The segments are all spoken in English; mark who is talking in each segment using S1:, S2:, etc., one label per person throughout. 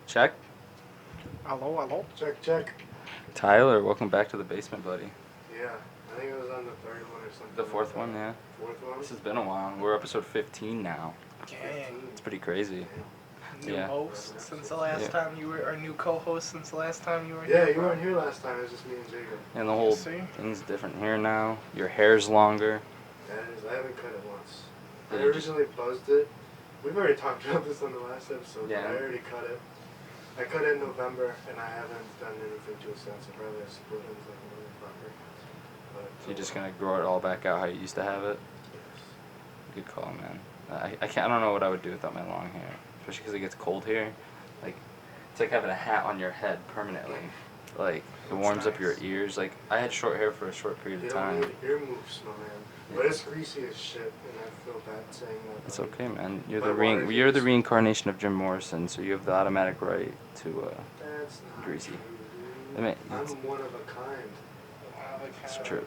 S1: Check.
S2: Hello, hello.
S3: Check, check.
S1: Tyler, welcome back to the basement, buddy.
S3: Yeah, I think it was on the third one or something.
S1: The fourth one, yeah.
S3: Fourth one?
S1: This has been a while. We're episode 15 now.
S2: Dang.
S1: It's pretty crazy.
S2: New
S1: Yeah.
S2: host since the last time you were, or new co-host since the last time you were
S3: Yeah,
S2: here.
S3: you weren't here last time. It was just me and Jacob.
S1: And the whole
S2: See?
S1: thing's different here now. Your hair's longer.
S3: Yeah, it is. I haven't cut it once. I
S1: Yeah, you just-
S3: originally buzzed it. We've already talked about this on the last episode.
S1: Yeah.
S3: But I already cut it. I cut it in November, and I haven't done anything to it since. I probably have split ends like a motherfucker. But
S1: So you're just gonna grow it all back out how you used to have it?
S3: yes.
S1: Good call, man. I don't know what I would do without my long hair. Especially because it gets cold here. Like, it's like having a hat on your head permanently. Like, it warms up your ears. Like, I had short hair for a short period
S3: You
S1: of
S3: don't
S1: time.
S3: need ear moves, my man. But it's greasy as shit, and I feel bad saying that.
S1: It's
S3: but
S1: okay, man. You're
S3: My
S1: the
S3: water
S1: you're the
S3: heats.
S1: reincarnation of Jim Morrison, so you have the automatic right to.
S3: That's not
S1: Greasy.
S3: true,
S1: I mean,
S3: dude. I'm
S1: it's-
S3: one of a kind.
S1: It's true.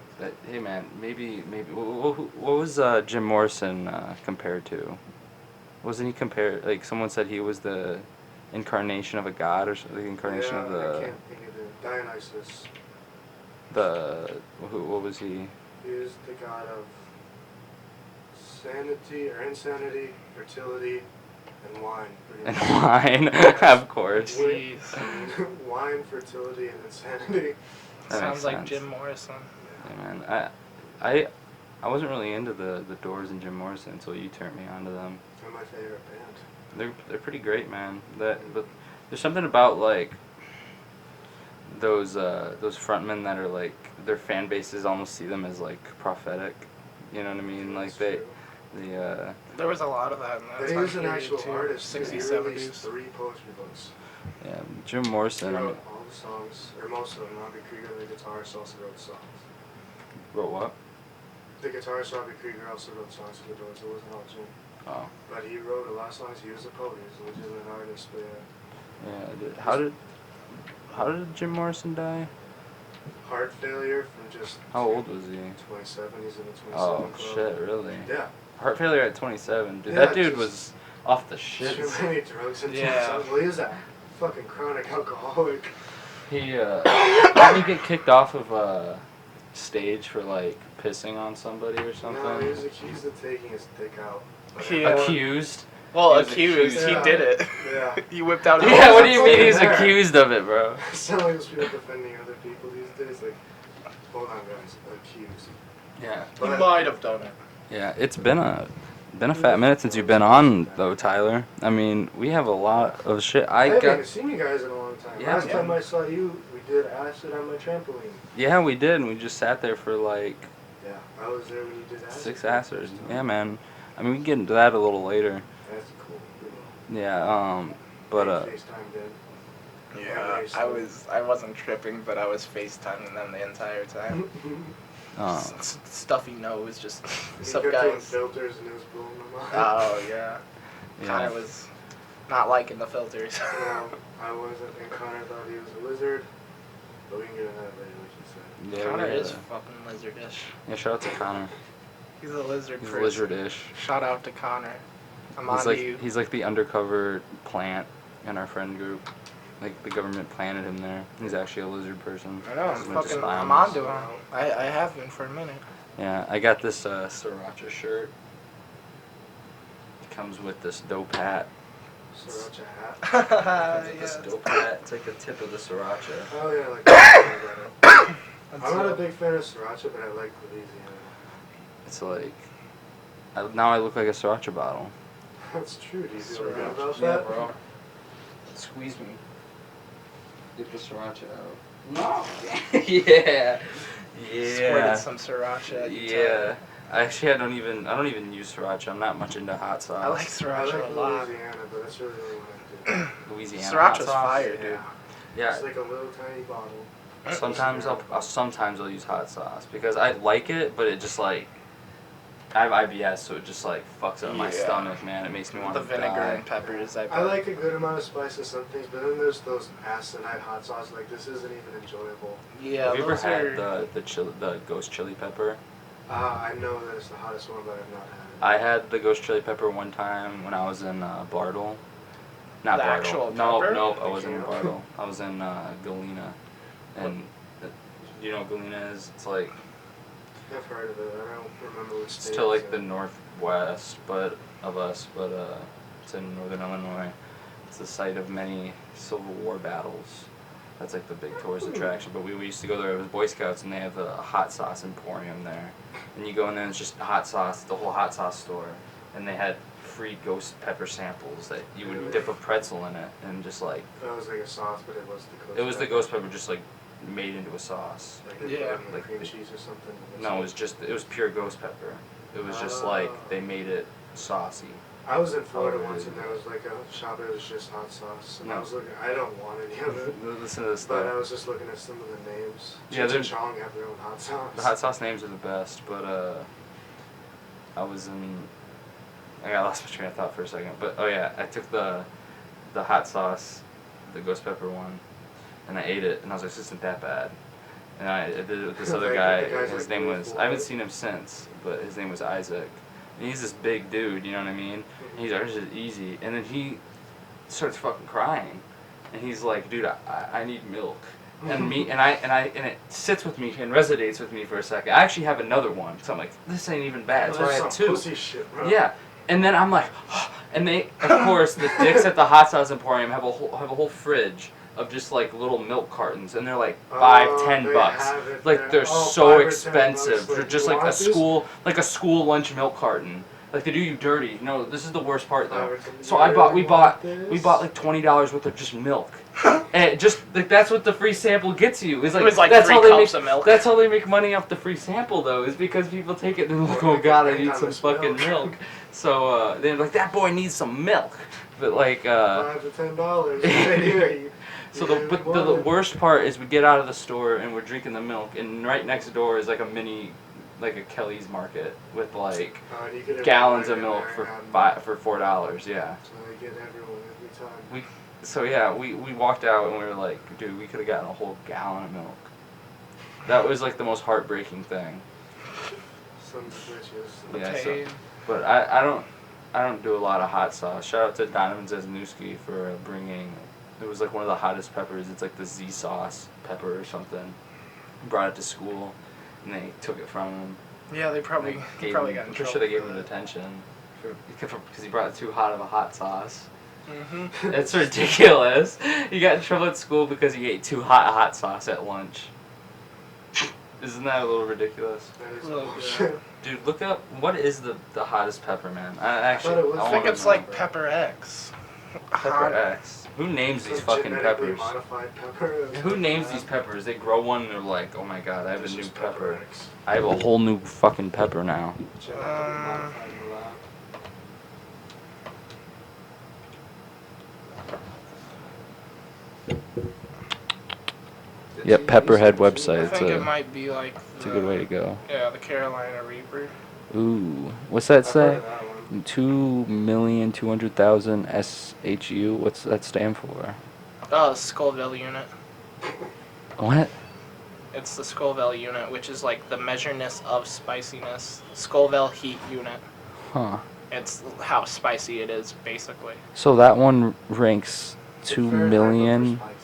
S1: Hey, man. Maybe. What was Jim Morrison compared to? Wasn't he compared? Like, someone said he was the incarnation of a god, or the incarnation of
S3: I
S1: the
S3: can't think of it. Dionysus.
S1: What was he?
S3: He is the god of sanity or insanity, fertility, and wine. Pretty
S1: And
S3: much.
S1: wine, of course.
S2: Jeez.
S3: Wine, fertility, and insanity.
S1: That
S2: Sounds
S1: makes
S2: like
S1: sense.
S2: Jim Morrison.
S1: Yeah, man. I wasn't really into the Doors and Jim Morrison until you turned me on to them.
S3: They're my favorite band.
S1: They're pretty great, man. But there's something about like those frontmen that are like their fan bases almost see them as like prophetic. You know what I mean? Like
S3: That's true.
S2: There was a lot of that in that
S3: But
S2: time
S3: he's an
S2: period
S3: actual
S2: too.
S3: artist.
S2: 60s,
S3: He
S2: 70s.
S3: released 3 poetry books.
S1: yeah, Jim
S3: He
S1: Morrison. I mean,
S3: wrote all the songs, or most of them. Robbie Krieger, the guitarist, also wrote songs.
S1: wrote what?
S3: The guitarist Robbie Krieger also wrote songs for the Doors. It wasn't all Jim.
S1: Oh,
S3: But he wrote a lot of songs. He was a poet. He was a legitimate artist. But yeah.
S1: How did Jim Morrison die?
S3: Heart failure from just.
S1: How old was he?
S3: 27. He's in the 27
S1: Oh
S3: club.
S1: shit, really?
S3: Yeah.
S1: Heart failure at 27. Dude,
S3: Yeah,
S1: that dude
S3: just-
S1: was off the shit.
S3: Too many drugs and
S2: Yeah.
S3: Well, he was a fucking chronic alcoholic.
S1: He didn't he get kicked off of stage for like pissing on somebody or something?
S3: No, he was accused of taking his dick out.
S2: Yeah.
S1: Accused?
S2: Well,
S1: He was
S2: accused. He
S3: accused.
S2: did it.
S3: Yeah.
S2: He whipped out.
S1: Yeah, what do you mean he's
S3: Yeah.
S1: accused of it, bro?
S3: Sound like those people defending other people these days. Like, hold on, guys. Accused.
S1: Yeah.
S2: He
S3: But
S2: might have done it.
S1: Yeah, it's been a fat minute since you've been on though, Tyler. I mean, we have a lot of shit.
S3: I haven't
S1: got
S3: even seen you guys in a long time.
S1: Yeah,
S3: Last
S1: man.
S3: time I saw you, we did acid on my trampoline.
S1: Yeah, we did, and we just sat there for like
S3: Yeah, I was there when you did acid.
S1: 6 acids. Yeah, man. I mean, we can get into that a little later.
S3: That's cool. We will.
S1: Yeah, but
S3: FaceTime did.
S2: Yeah, I wasn't tripping, but I was FaceTiming them the entire time. Stuffy nose, just
S3: He
S2: sup
S3: kept doing
S2: guys.
S3: filters and it was blowing my mind.
S2: Oh yeah.
S1: yeah.
S2: Connor was not liking the filters.
S3: No, I wasn't, and Connor thought he was a lizard. But we can get into that later, like you said.
S1: Yeah,
S2: Connor
S1: we,
S2: is fucking lizardish.
S1: Yeah, shout out to Connor.
S2: He's a lizard
S1: He's
S2: person.
S1: lizardish.
S2: Shout out to Connor. I'm
S1: He's
S2: on
S1: like
S2: to you.
S1: he's like the undercover plant in our friend group. Like the government planted him there. He's actually a lizard person.
S2: I know,
S1: He's meant to
S2: fucking,
S1: spy
S2: I'm
S1: on us.
S2: on to him. I have been for a minute.
S1: Yeah, I got this sriracha shirt. It comes with this dope hat.
S3: Sriracha hat.
S1: Comes with
S2: Yes.
S1: this dope hat. It's like the tip of the sriracha.
S3: Oh yeah, like that.
S2: That's
S3: I'm not a
S2: it.
S3: big fan of sriracha, but I like Louisiana.
S1: It's like now I look like a sriracha bottle.
S3: That's true. Do you feel good
S2: Sriracha.
S3: about
S1: Yeah,
S3: that?
S1: bro. Squeeze me. Get the sriracha out. No. Yeah.
S2: Squirted some sriracha. at your
S1: Yeah.
S2: tongue.
S1: Actually, I don't even use siracha. I'm not much into hot sauce.
S2: I like
S3: I
S2: sriracha
S3: like
S2: a lot.
S3: Louisiana, but that's really what I do.
S1: Louisiana hot
S2: Sriracha's
S1: sauce.
S2: fire, dude.
S1: Yeah.
S3: It's like a little tiny bottle.
S1: Sometimes I'll use hot sauce because I like it, but it just like I have IBS, so it just like fucks up my
S2: Yeah.
S1: stomach, man. It makes me want
S2: The
S1: to
S2: vinegar
S1: die.
S2: and peppers.
S3: I like a good amount of spice in some things, but then there's those acidite hot sauce. Like this isn't even enjoyable.
S2: Yeah,
S1: Have you ever
S2: those
S1: had
S2: are.
S1: the ghost chili pepper?
S3: I know that it's the hottest one, but I've not had it.
S1: I had the ghost chili pepper one time when I was in Bartle. Not
S2: The
S1: Bartle.
S2: actual
S1: Nope,
S2: pepper?
S1: nope. I wasn't in Bartle. I was in Galena, and you know what Galena is? It's like
S3: I've heard of it. I don't remember which
S1: it's
S3: state.
S1: to like
S3: it's
S1: the
S3: in.
S1: northwest, but it's in northern Illinois. It's the site of many Civil War battles. That's like the big tourist attraction. But we used to go there with Boy Scouts, and they have a hot sauce emporium there. And you go in there, and it's just hot sauce, the whole hot sauce store. And they had free ghost pepper samples that you would dip a pretzel in it, and just like
S3: That was like a sauce, but it was the ghost.
S1: it was the ghost pepper just like made into a sauce.
S3: Like they
S2: Yeah.
S3: put it in
S1: Like
S3: cream
S1: the-
S3: cheese or something.
S1: No, it was pure ghost pepper. It was just like they made it saucy.
S3: I was in Florida
S1: Oh,
S3: once,
S1: really?
S3: and there was like a shop that was just hot sauce, and
S1: No.
S3: I was looking. I don't want any of it.
S1: Listen to this
S3: But I
S1: though.
S3: was just looking at some of the names.
S1: Yeah,
S3: Cheech
S1: they're-
S3: and Chong have their own hot sauce.
S1: The hot sauce names are the best, but I got lost my train of thought for a second. But oh yeah, I took the hot sauce, the ghost pepper one, and I ate it, and I was like, this isn't that bad. And I did it with this other
S3: Like,
S1: guy.
S3: the guy's
S1: His
S3: like
S1: name
S3: really
S1: was
S3: full
S1: I haven't
S3: of it.
S1: seen him since, but his name was Isaac. And he's this big dude, you know what I mean? And he's like, this is easy. And then he starts fucking crying, and he's like, dude, I need milk. And it sits with me and resonates with me for a second. I actually have another one, so I'm like, this ain't even bad. So I
S3: That's
S1: have
S3: some
S1: two.
S3: pussy shit, bro.
S1: Yeah, and then I'm like, and they, of course, the dicks at the hot sauce emporium have a whole fridge of just like little milk cartons, and they're like $5-10
S3: they
S1: bucks.
S3: have it
S1: Like
S3: there.
S1: they're
S3: Oh,
S1: so
S3: 5 or 10
S1: expensive.
S3: bucks,
S1: They're
S3: like,
S1: just
S3: you
S1: like
S3: want this?
S1: a school lunch milk carton. Like they do you dirty. No, this is the worst part though.
S3: 5 or 10
S1: So we bought
S3: this?
S1: like $20 worth of just milk. And it just like that's what the free sample gets you. It's like,
S2: It was like
S1: that's
S2: 3
S1: how they
S2: cups
S1: make
S2: of milk.
S1: That's how they make money off the free sample though, is because people take it and they're like, oh god, I need some fucking milk. So they're like, that boy needs some milk. But like
S3: $5 to $10 right here.
S1: so the worst part is we get out of the store and we're drinking the milk, and right next door is like a mini, like a Kelly's Market with like
S3: And you get it
S1: gallons
S3: right
S1: of
S3: in
S1: milk
S3: there,
S1: for $4. Yeah.
S3: So I get everyone every time.
S1: So yeah, we walked out and we were like, dude, we could have gotten a whole gallon of milk. That was like the most heartbreaking thing.
S3: Some bitches.
S1: Yeah.
S2: Okay.
S1: But I don't do a lot of hot sauce. Shout out to Donovan Zesnewski for bringing. It was like one of the hottest peppers. It's like the Z sauce pepper or something. Brought it to school, and they took it from him.
S2: Yeah, they probably
S1: Gave
S2: probably
S1: him,
S2: got in
S1: I'm pretty
S2: trouble
S1: sure they gave
S2: for
S1: him
S2: that.
S1: detention because he brought it too hot of a hot sauce.
S2: Mhm.
S1: It's ridiculous. He got in trouble at school because he ate too hot sauce at lunch. Isn't that a little ridiculous?
S3: That is
S2: Well,
S3: bullshit.
S1: Dude, look up what is the hottest pepper, man. I
S3: thought it was-
S2: I
S1: wanna
S2: think it's
S1: know,
S2: like
S1: bro.
S2: Pepper X.
S1: Pepper
S2: Hot-
S1: X. Who names these
S3: Some
S1: fucking
S3: genetically
S1: peppers?
S3: modified pepper.
S1: Who names these peppers? They grow one and they're like, oh my god, I have
S3: This
S1: a new
S3: is
S1: pepper.
S3: X.
S1: I have a whole new fucking pepper now.
S3: Genetically modified in the lab.
S1: Yep, Pepperhead website.
S2: I
S1: It's
S2: think
S1: a-
S2: it might be like
S1: It's a good way to go.
S2: Yeah, the Carolina Reaper.
S1: Ooh, what's that
S3: I've heard
S1: say?
S3: of that one.
S1: 2,200,000 SHU. What's that stand for?
S2: Scoville unit.
S1: What?
S2: It's the Scoville unit, which is like the measureness of spiciness. Scoville heat unit.
S1: Huh.
S2: It's how spicy it is, basically.
S1: So that one ranks
S3: It's
S1: 2
S3: very high
S1: million
S3: pepper spice.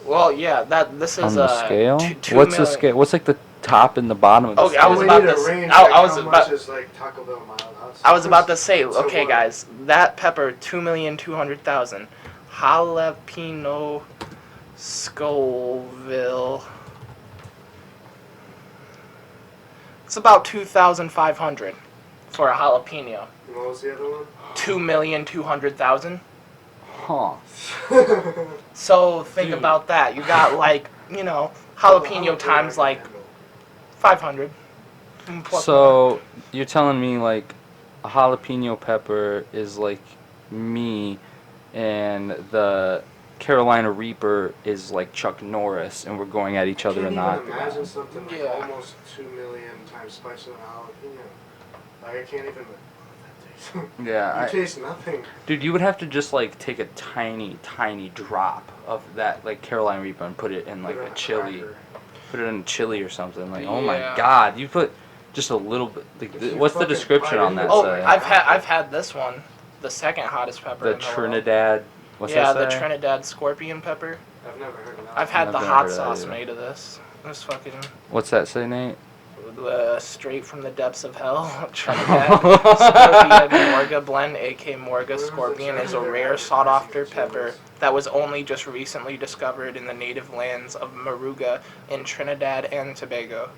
S2: Well, yeah, this is
S1: on the scale.
S2: two
S1: What's the
S2: million-
S1: scale? What's like the top and the bottom of the
S2: Oh,
S1: scale?
S2: I was
S3: We
S2: about
S3: need
S2: to
S3: a
S2: s-
S3: range,
S2: I-
S3: like
S2: I was
S3: how
S2: about-
S3: much is like Taco Bell mild hot
S2: I was about to
S3: sauce?
S2: say,
S3: So
S2: okay,
S3: what?
S2: guys, that pepper, 2,200,000. Jalapeno Scoville. It's about 2,500 for a jalapeno.
S3: And what was the other one?
S2: 2,200,000.
S1: Huh.
S2: So think
S1: Dude.
S2: about that. You got like, jalapeno times like 500. Plus
S1: So you're telling me like a jalapeno pepper is like me, and the Carolina Reaper is like Chuck Norris, and we're going at each other
S3: I
S1: in the
S3: can't even
S1: octagon.
S3: imagine something like
S2: Yeah.
S3: almost 2 million times spicier than jalapeno. Like I can't even.
S1: Yeah,
S3: You
S1: I,
S3: taste nothing.
S1: dude, you would have to just like take a tiny, tiny drop of that like Carolina Reaper and put it in like
S3: Put it
S1: a
S3: on
S1: chili.
S3: cracker.
S1: Put it in chili or something. Like, oh my
S2: Yeah.
S1: god, you put Just a little bit.
S3: If you
S1: What's the
S3: fucking
S1: description
S3: bite
S1: on that
S3: into
S2: Oh,
S1: say?
S2: I've had this one, the second hottest pepper
S1: The
S2: in the world.
S1: Trinidad. What's
S2: Yeah,
S1: that
S2: the
S1: say?
S2: Trinidad scorpion pepper.
S3: I've never heard of that.
S2: I've had
S1: I've
S2: the
S1: never
S2: hot
S1: heard of that
S2: sauce
S1: either.
S2: made of this. This fucking
S1: What's that say, Nate?
S2: straight from the depths of hell. Trinidad Scorpion Morga blend, aka Morga Scorpion, is a rare, sought-after pepper that was only just recently discovered in the native lands of Moruga in Trinidad and Tobago.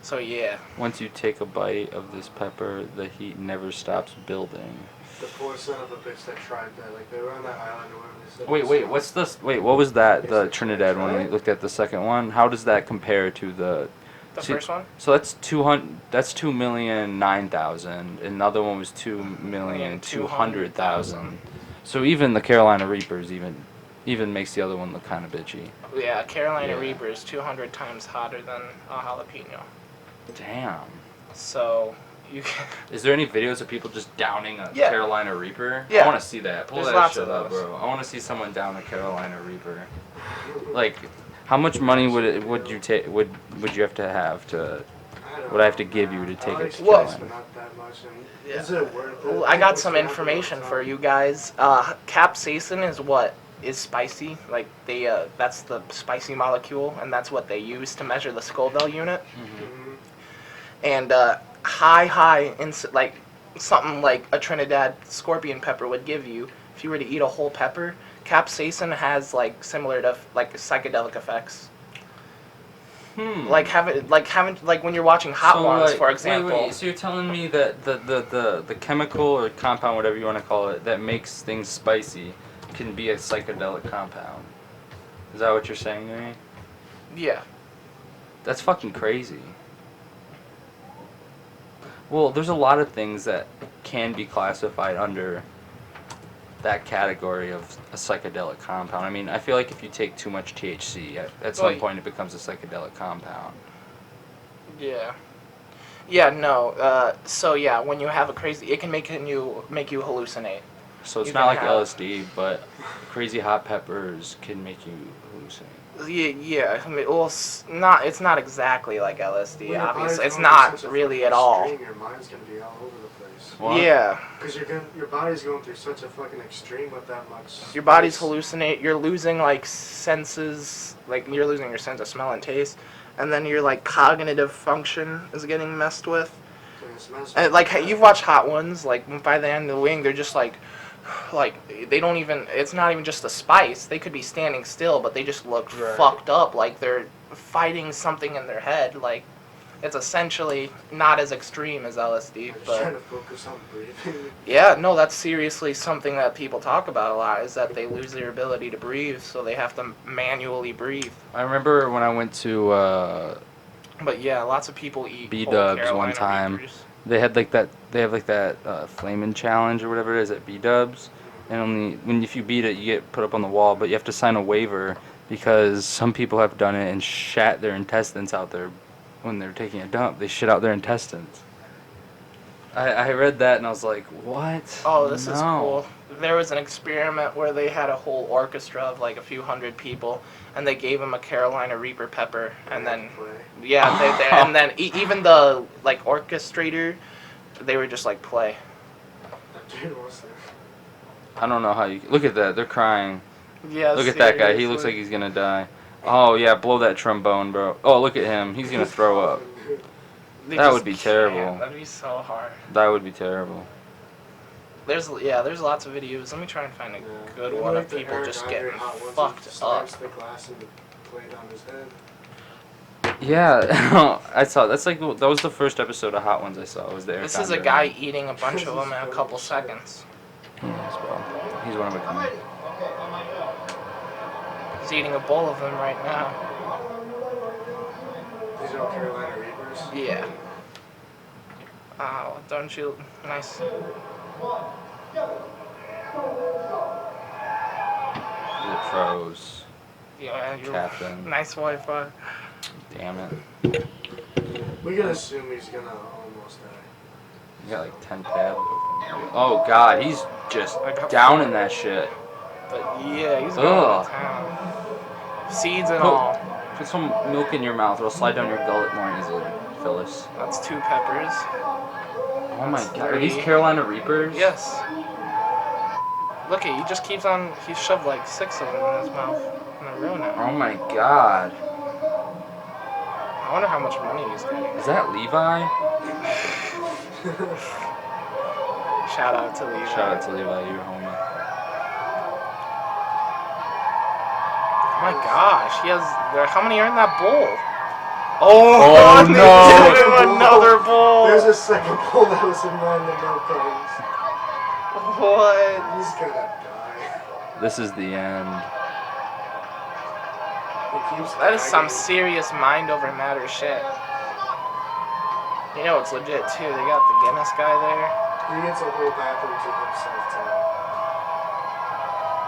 S2: So yeah.
S1: Once you take a bite of this pepper, the heat never stops building.
S3: The poor son of a bitch that tried that. Like, they were on that island or whatever they said.
S1: Wait, what's this? Wait, what was that? The Trinidad one. We looked at the second one. How does that compare to the?
S2: The
S1: See,
S2: first one?
S1: So that's 200. That's 2,009,000. Another one was 2,200,000. So even the Carolina Reapers even makes the other one look kind of bitchy.
S2: Yeah, Carolina
S1: Yeah.
S2: Reaper is 200 times hotter than a jalapeno.
S1: Damn.
S2: So you can.
S1: Is there any videos of people just downing a
S2: Yeah.
S1: Carolina Reaper?
S2: Yeah.
S1: I want to see that. Pull
S2: There's
S1: that
S2: lots
S1: shit
S2: of
S1: up,
S2: those.
S1: bro. I want to see someone down a Carolina Reaper. Like, how much money would you take? Would you have to? Would I have to give you to take it to
S2: Well-
S1: Carolina?
S3: Not that much. And
S2: Yeah.
S3: is it worth it?
S2: Well, I got some information for you guys. Capsaicin is what is spicy. Like that's the spicy molecule, and that's what they use to measure the Scoville unit.
S3: Mhm.
S2: And high like something like a Trinidad scorpion pepper would give you if you were to eat a whole pepper. Capsaicin has like similar to like psychedelic effects. Like when you're watching Hot Ones, for example.
S1: Wait, so you're telling me that the chemical or compound, whatever you want to call it, that makes things spicy, can be a psychedelic compound? Is that what you're saying to me?
S2: Yeah.
S1: That's fucking crazy. Well, there's a lot of things that can be classified under that category of a psychedelic compound. I mean, I feel like if you take too much THC, at some point it becomes a psychedelic compound.
S2: Yeah. Yeah. No. So yeah, when you have a crazy, it can make you hallucinate.
S1: So it's
S2: You
S1: not
S2: can
S1: like
S2: have-
S1: LSD, but crazy hot peppers can make you hallucinate.
S2: Yeah. I mean, well, it's not exactly like LSD.
S3: When your body's
S2: Obviously, it's
S3: going
S2: not
S3: through such a
S2: really
S3: fucking
S2: at all.
S3: extreme, your mind's gonna be all over the place.
S1: What?
S2: Yeah.
S3: Because your body's going through such a fucking extreme with that much.
S2: Your body's
S3: space.
S2: hallucinate. You're losing like senses, like you're losing your sense of smell and taste, and then your like cognitive function is getting messed with.
S3: So it's messed
S2: And
S3: with
S2: like
S3: that.
S2: you've watched Hot Ones, like by the end of the wing, they're just like they don't even. It's not even just the spice. They could be standing still, but they just look
S3: Right.
S2: fucked up, like they're fighting something in their head. Like it's essentially not as extreme as LSD,
S3: I'm just
S2: but
S3: trying to focus on breathing.
S2: yeah, no, that's seriously something that people talk about a lot. Is that they lose their ability to breathe, so they have to manually breathe.
S1: I remember when I went to
S2: But yeah, lots of people eat whole
S1: B-dubs one
S2: Carolina
S1: time.
S2: Reapers.
S1: they have like that flaming challenge or whatever it is at B-dubs, and if you beat it, you get put up on the wall, but you have to sign a waiver because some people have done it and shat their intestines out there when they're taking a dump. They shit out their intestines. I read that and I was like, what?
S2: Oh, this is
S1: No.
S2: cool. There was an experiment where they had a whole orchestra of like a few hundred people, and they gave them a Carolina Reaper pepper, and then yeah, and then even the like orchestrator, they were just like play.
S3: Dude, what's that?
S1: I don't know how you look at that. They're crying.
S2: Yeah.
S1: Look at that guy. He looks like he's gonna die. Oh yeah, blow that trombone, bro. Oh, look at him. He's gonna throw up. That would be terrible.
S2: That'd be so hard.
S1: That would be terrible.
S2: There's lots of videos. Let me try and find a good one of people just getting fucked up.
S3: The glass and the plate on his head.
S1: Yeah, I saw. That was the first episode of Hot Ones I saw. Was there?
S2: This is a guy eating a bunch of them in a couple seconds.
S1: Yes, well, he's one of a kind.
S2: He's eating a bowl of them right now.
S3: These are all Carolina Reapers.
S2: Yeah. Oh, don't you? Nice.
S1: The pros.
S2: Yeah, you're
S1: Captain.
S2: nice Wi-Fi.
S1: Damn it.
S3: We can assume he's gonna almost die.
S1: You got like 10 tabs open. Oh god, he's just down in that shit.
S2: But yeah, he's going
S1: Ugh.
S2: to town. Seeds and
S1: Who-
S2: all.
S1: Put some milk in your mouth. It'll slide down your gullet more easily, Phyllis.
S2: That's 2 peppers.
S1: Oh my
S2: That's
S1: god. Are these
S2: 3.
S1: Carolina Reapers?
S2: Yes. Look, he just keeps on. He shoved like 6 of them in his mouth in a row now.
S1: Oh my god.
S2: I wonder how much money he's getting.
S1: Is that Levi?
S2: Shout out to Levi.
S1: Shout out to Levi, you're homie.
S2: Oh my gosh, he has. How many are in that bowl?
S1: Oh,
S2: they
S1: no.
S2: gave him another bowl.
S3: There's a second bowl that was in mine that no comes.
S2: What?
S3: He's gonna die.
S1: This is the end.
S3: He keeps
S2: That is some
S3: dying.
S2: serious mind over matter shit. You know it's legit too. They got the Guinness guy there.
S3: He gets a whole bathroom to himself tonight.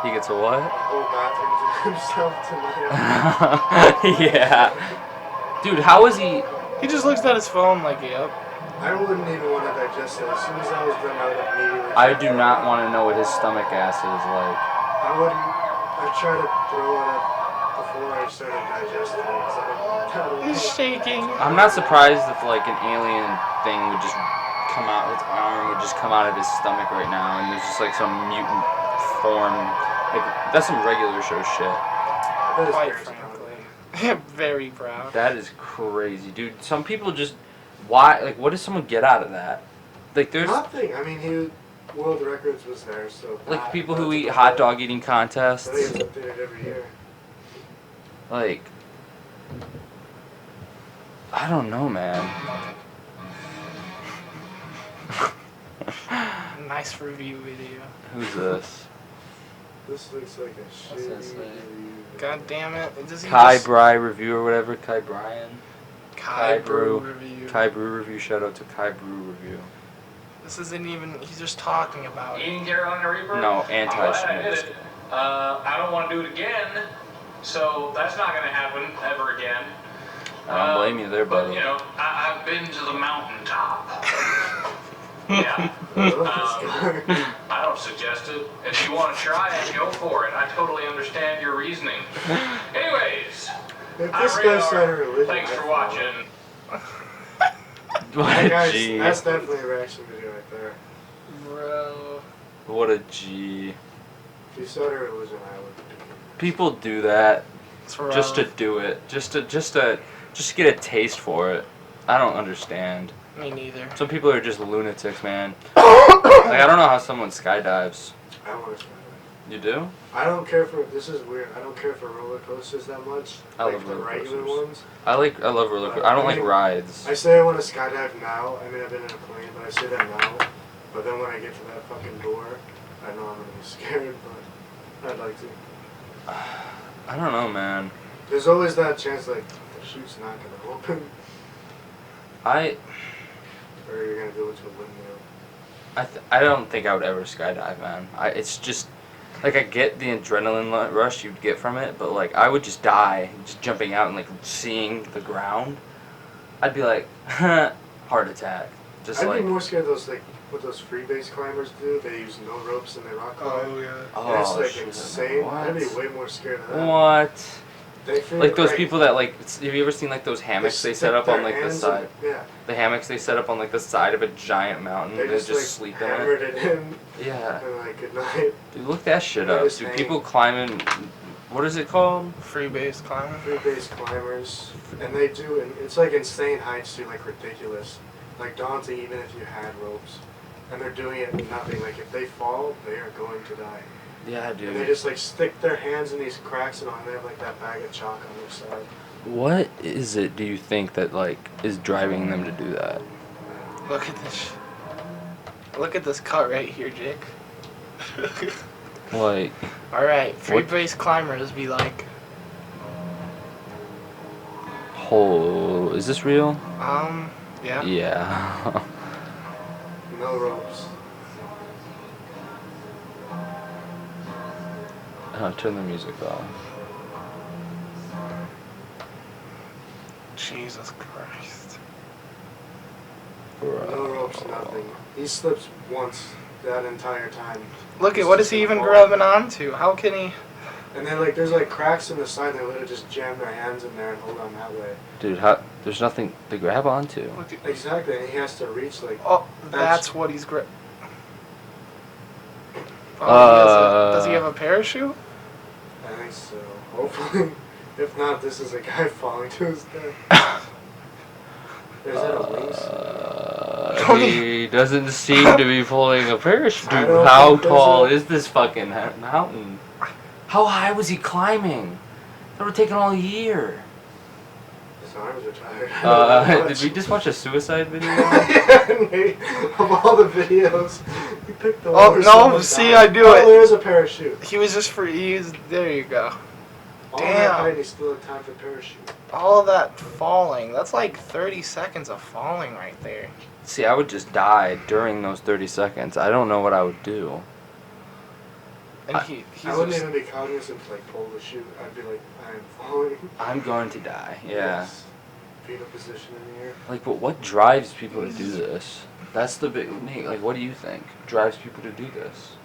S1: He gets a what?
S3: A whole bathroom to himself tonight.
S1: Yeah. Dude, how is he?
S2: He just looks at his phone like, yep.
S3: I wouldn't even want to digest it. As soon as I was done, I would immediately.
S1: I do not want to know what his stomach acid is like.
S3: I wouldn't. I tried to throw it up before I started digesting it. So
S2: He's shaking.
S1: I'm not surprised if like an alien thing would just come out, its arm would just come out of his stomach right now, and there's just like some mutant form. Like that's some regular show shit.
S2: Quite frankly. Very proud.
S1: That is crazy, dude. Some people just why like what does someone get out of that? Like there's
S3: nothing. I mean, world records was there, so.
S1: like people who eat hot dog eating contests.
S3: I think it's updated every year.
S1: Like I don't know, man.
S2: Nice review video.
S1: Who's this?
S3: This looks like a
S1: What's
S3: shitty
S1: that say?
S3: review.
S2: God damn it. Does he
S1: Kai
S2: just-
S1: Bry review or whatever. Kai Bryan.
S2: Kai Brew
S1: Brew.
S2: review.
S1: Kai Brew review. Shout out to Kai Brew review.
S2: This isn't even. He's just talking about it.
S4: Eating Carolina Reaper?
S1: No,
S4: I'm
S1: anti
S4: glad I did
S1: shit.
S4: it. I don't want to do it again, so that's not going to happen ever again.
S1: I don't blame you there,
S4: But,
S1: buddy.
S4: you know, I've been to the mountaintop. Yeah.
S3: I love this guy.
S4: I don't suggest it. If you want to try it, go for it. I totally understand your reasoning. Anyways,
S3: If
S4: I'm
S3: this guy
S4: Radar.
S3: started a religion,
S4: Thanks
S3: I'd
S4: for
S3: follow.
S4: watching.
S1: What
S3: That
S1: a
S3: guy's-
S1: G.
S3: That's definitely a reaction video right there.
S2: Bro.
S1: What a G.
S3: If you started a religion, I would.
S1: People do that
S2: It's
S1: just to
S2: rough.
S1: do it. Just to get a taste for it. I don't understand.
S2: Me neither.
S1: Some people are just lunatics, man. Like I don't know how someone skydives.
S3: I want to try
S1: You do?
S3: that. I don't care for. This is weird. I don't care for roller coasters that much.
S1: I
S3: like
S1: love
S3: the
S1: roller
S3: regular
S1: coasters.
S3: ones.
S1: I love roller coasters. I don't like
S3: mean,
S1: rides.
S3: I say I want to skydive now. I mean, I've been in a plane, but I say that now. But then when I get to that fucking door, I know I'm gonna be scared, but I'd like to.
S1: I don't know, man.
S3: There's always that chance, like the chute's not gonna open, or you're gonna go into a windmill.
S1: I don't think I would ever skydive, man. It's just like I get the adrenaline rush you'd get from it, but like I would just die just jumping out and like seeing the ground. I'd be like, heart attack. Just
S3: I'd
S1: like,
S3: be more scared of those like what those free base climbers do. They use no ropes and they rock climb.
S2: yeah.
S1: oh,
S3: And it's like
S1: shit.
S3: insane. I'd be
S1: What?
S3: way more scared of that.
S1: What?
S3: They feel
S1: Like those
S3: great.
S1: people that like, have you ever seen like those hammocks they set
S3: stick
S1: up on
S3: their
S1: like the
S3: hands
S1: side?
S3: in- yeah.
S1: The hammocks they set up on like the side of a giant mountain.
S3: They
S1: They
S3: just,
S1: just
S3: like,
S1: sleep in it.
S3: hammered it in
S1: Yeah.
S3: and like good night.
S1: Dude, look that shit
S3: They
S1: up.
S3: just
S1: Dude,
S3: hang.
S1: people climbing. What is it called?
S2: Free base climbing.
S3: Free base climbers, and they do, and it's like insane heights too, like ridiculous, like daunting even if you had ropes, and they're doing it with nothing. Like if they fall, they are going to die.
S1: Yeah,
S3: And they
S1: dude.
S3: just like stick their hands in these cracks and they have like that bag of chalk on their side.
S1: What is it? Do you think that like is driving them to do that?
S2: Look at this. Look at this cut right here, Jake.
S1: Like,
S2: Alright, free
S1: What?
S2: base climbers be like,
S1: oh, is this real?
S2: yeah.
S1: Yeah.
S3: No ropes.
S1: Turn the music off.
S2: Jesus Christ.
S3: No
S1: Bro.
S3: ropes, nothing. He slips once that entire time.
S2: Look at what is he even grabbing onto? How can he?
S3: And then like there's like cracks in the side. They literally just jam their hands in there and hold on that way.
S1: Dude, there's nothing to grab onto.
S3: Exactly, and he has to reach like.
S2: Oh, that's what he's Oh, does he have a parachute?
S3: I think so. Hopefully, if not, this is a guy falling to his death. Is that a wings?
S1: He doesn't seem to be pulling a parachute.
S3: I
S1: Dude,
S3: don't
S1: how
S3: think there's
S1: tall
S3: a-
S1: is this fucking mountain? How high was he climbing? That would have taken all year.
S3: His arms are tired.
S1: Did we just watch a suicide video?
S3: Yeah, Nate, of all the videos, he picked the
S2: Oh,
S3: one where
S2: no,
S3: someone
S2: see,
S3: died.
S2: I do
S3: Oh,
S2: it.
S3: there's a parachute.
S2: He was just there you go.
S3: All
S2: Damn.
S3: that height, he still had time for parachute.
S2: All that falling. That's like 30 seconds of falling right there.
S1: See, I would just die during those 30 seconds. I don't know what I would do.
S2: And
S3: I
S2: he's
S3: wouldn't
S2: just,
S3: even be cognizant to like pull the chute. I'd be like, I am falling.
S1: I'm going to die. Yeah.
S3: Yes. Fetal position in the air.
S1: Like, but what drives people to do this? That's the big Nate. Like, what do you think drives people to do this?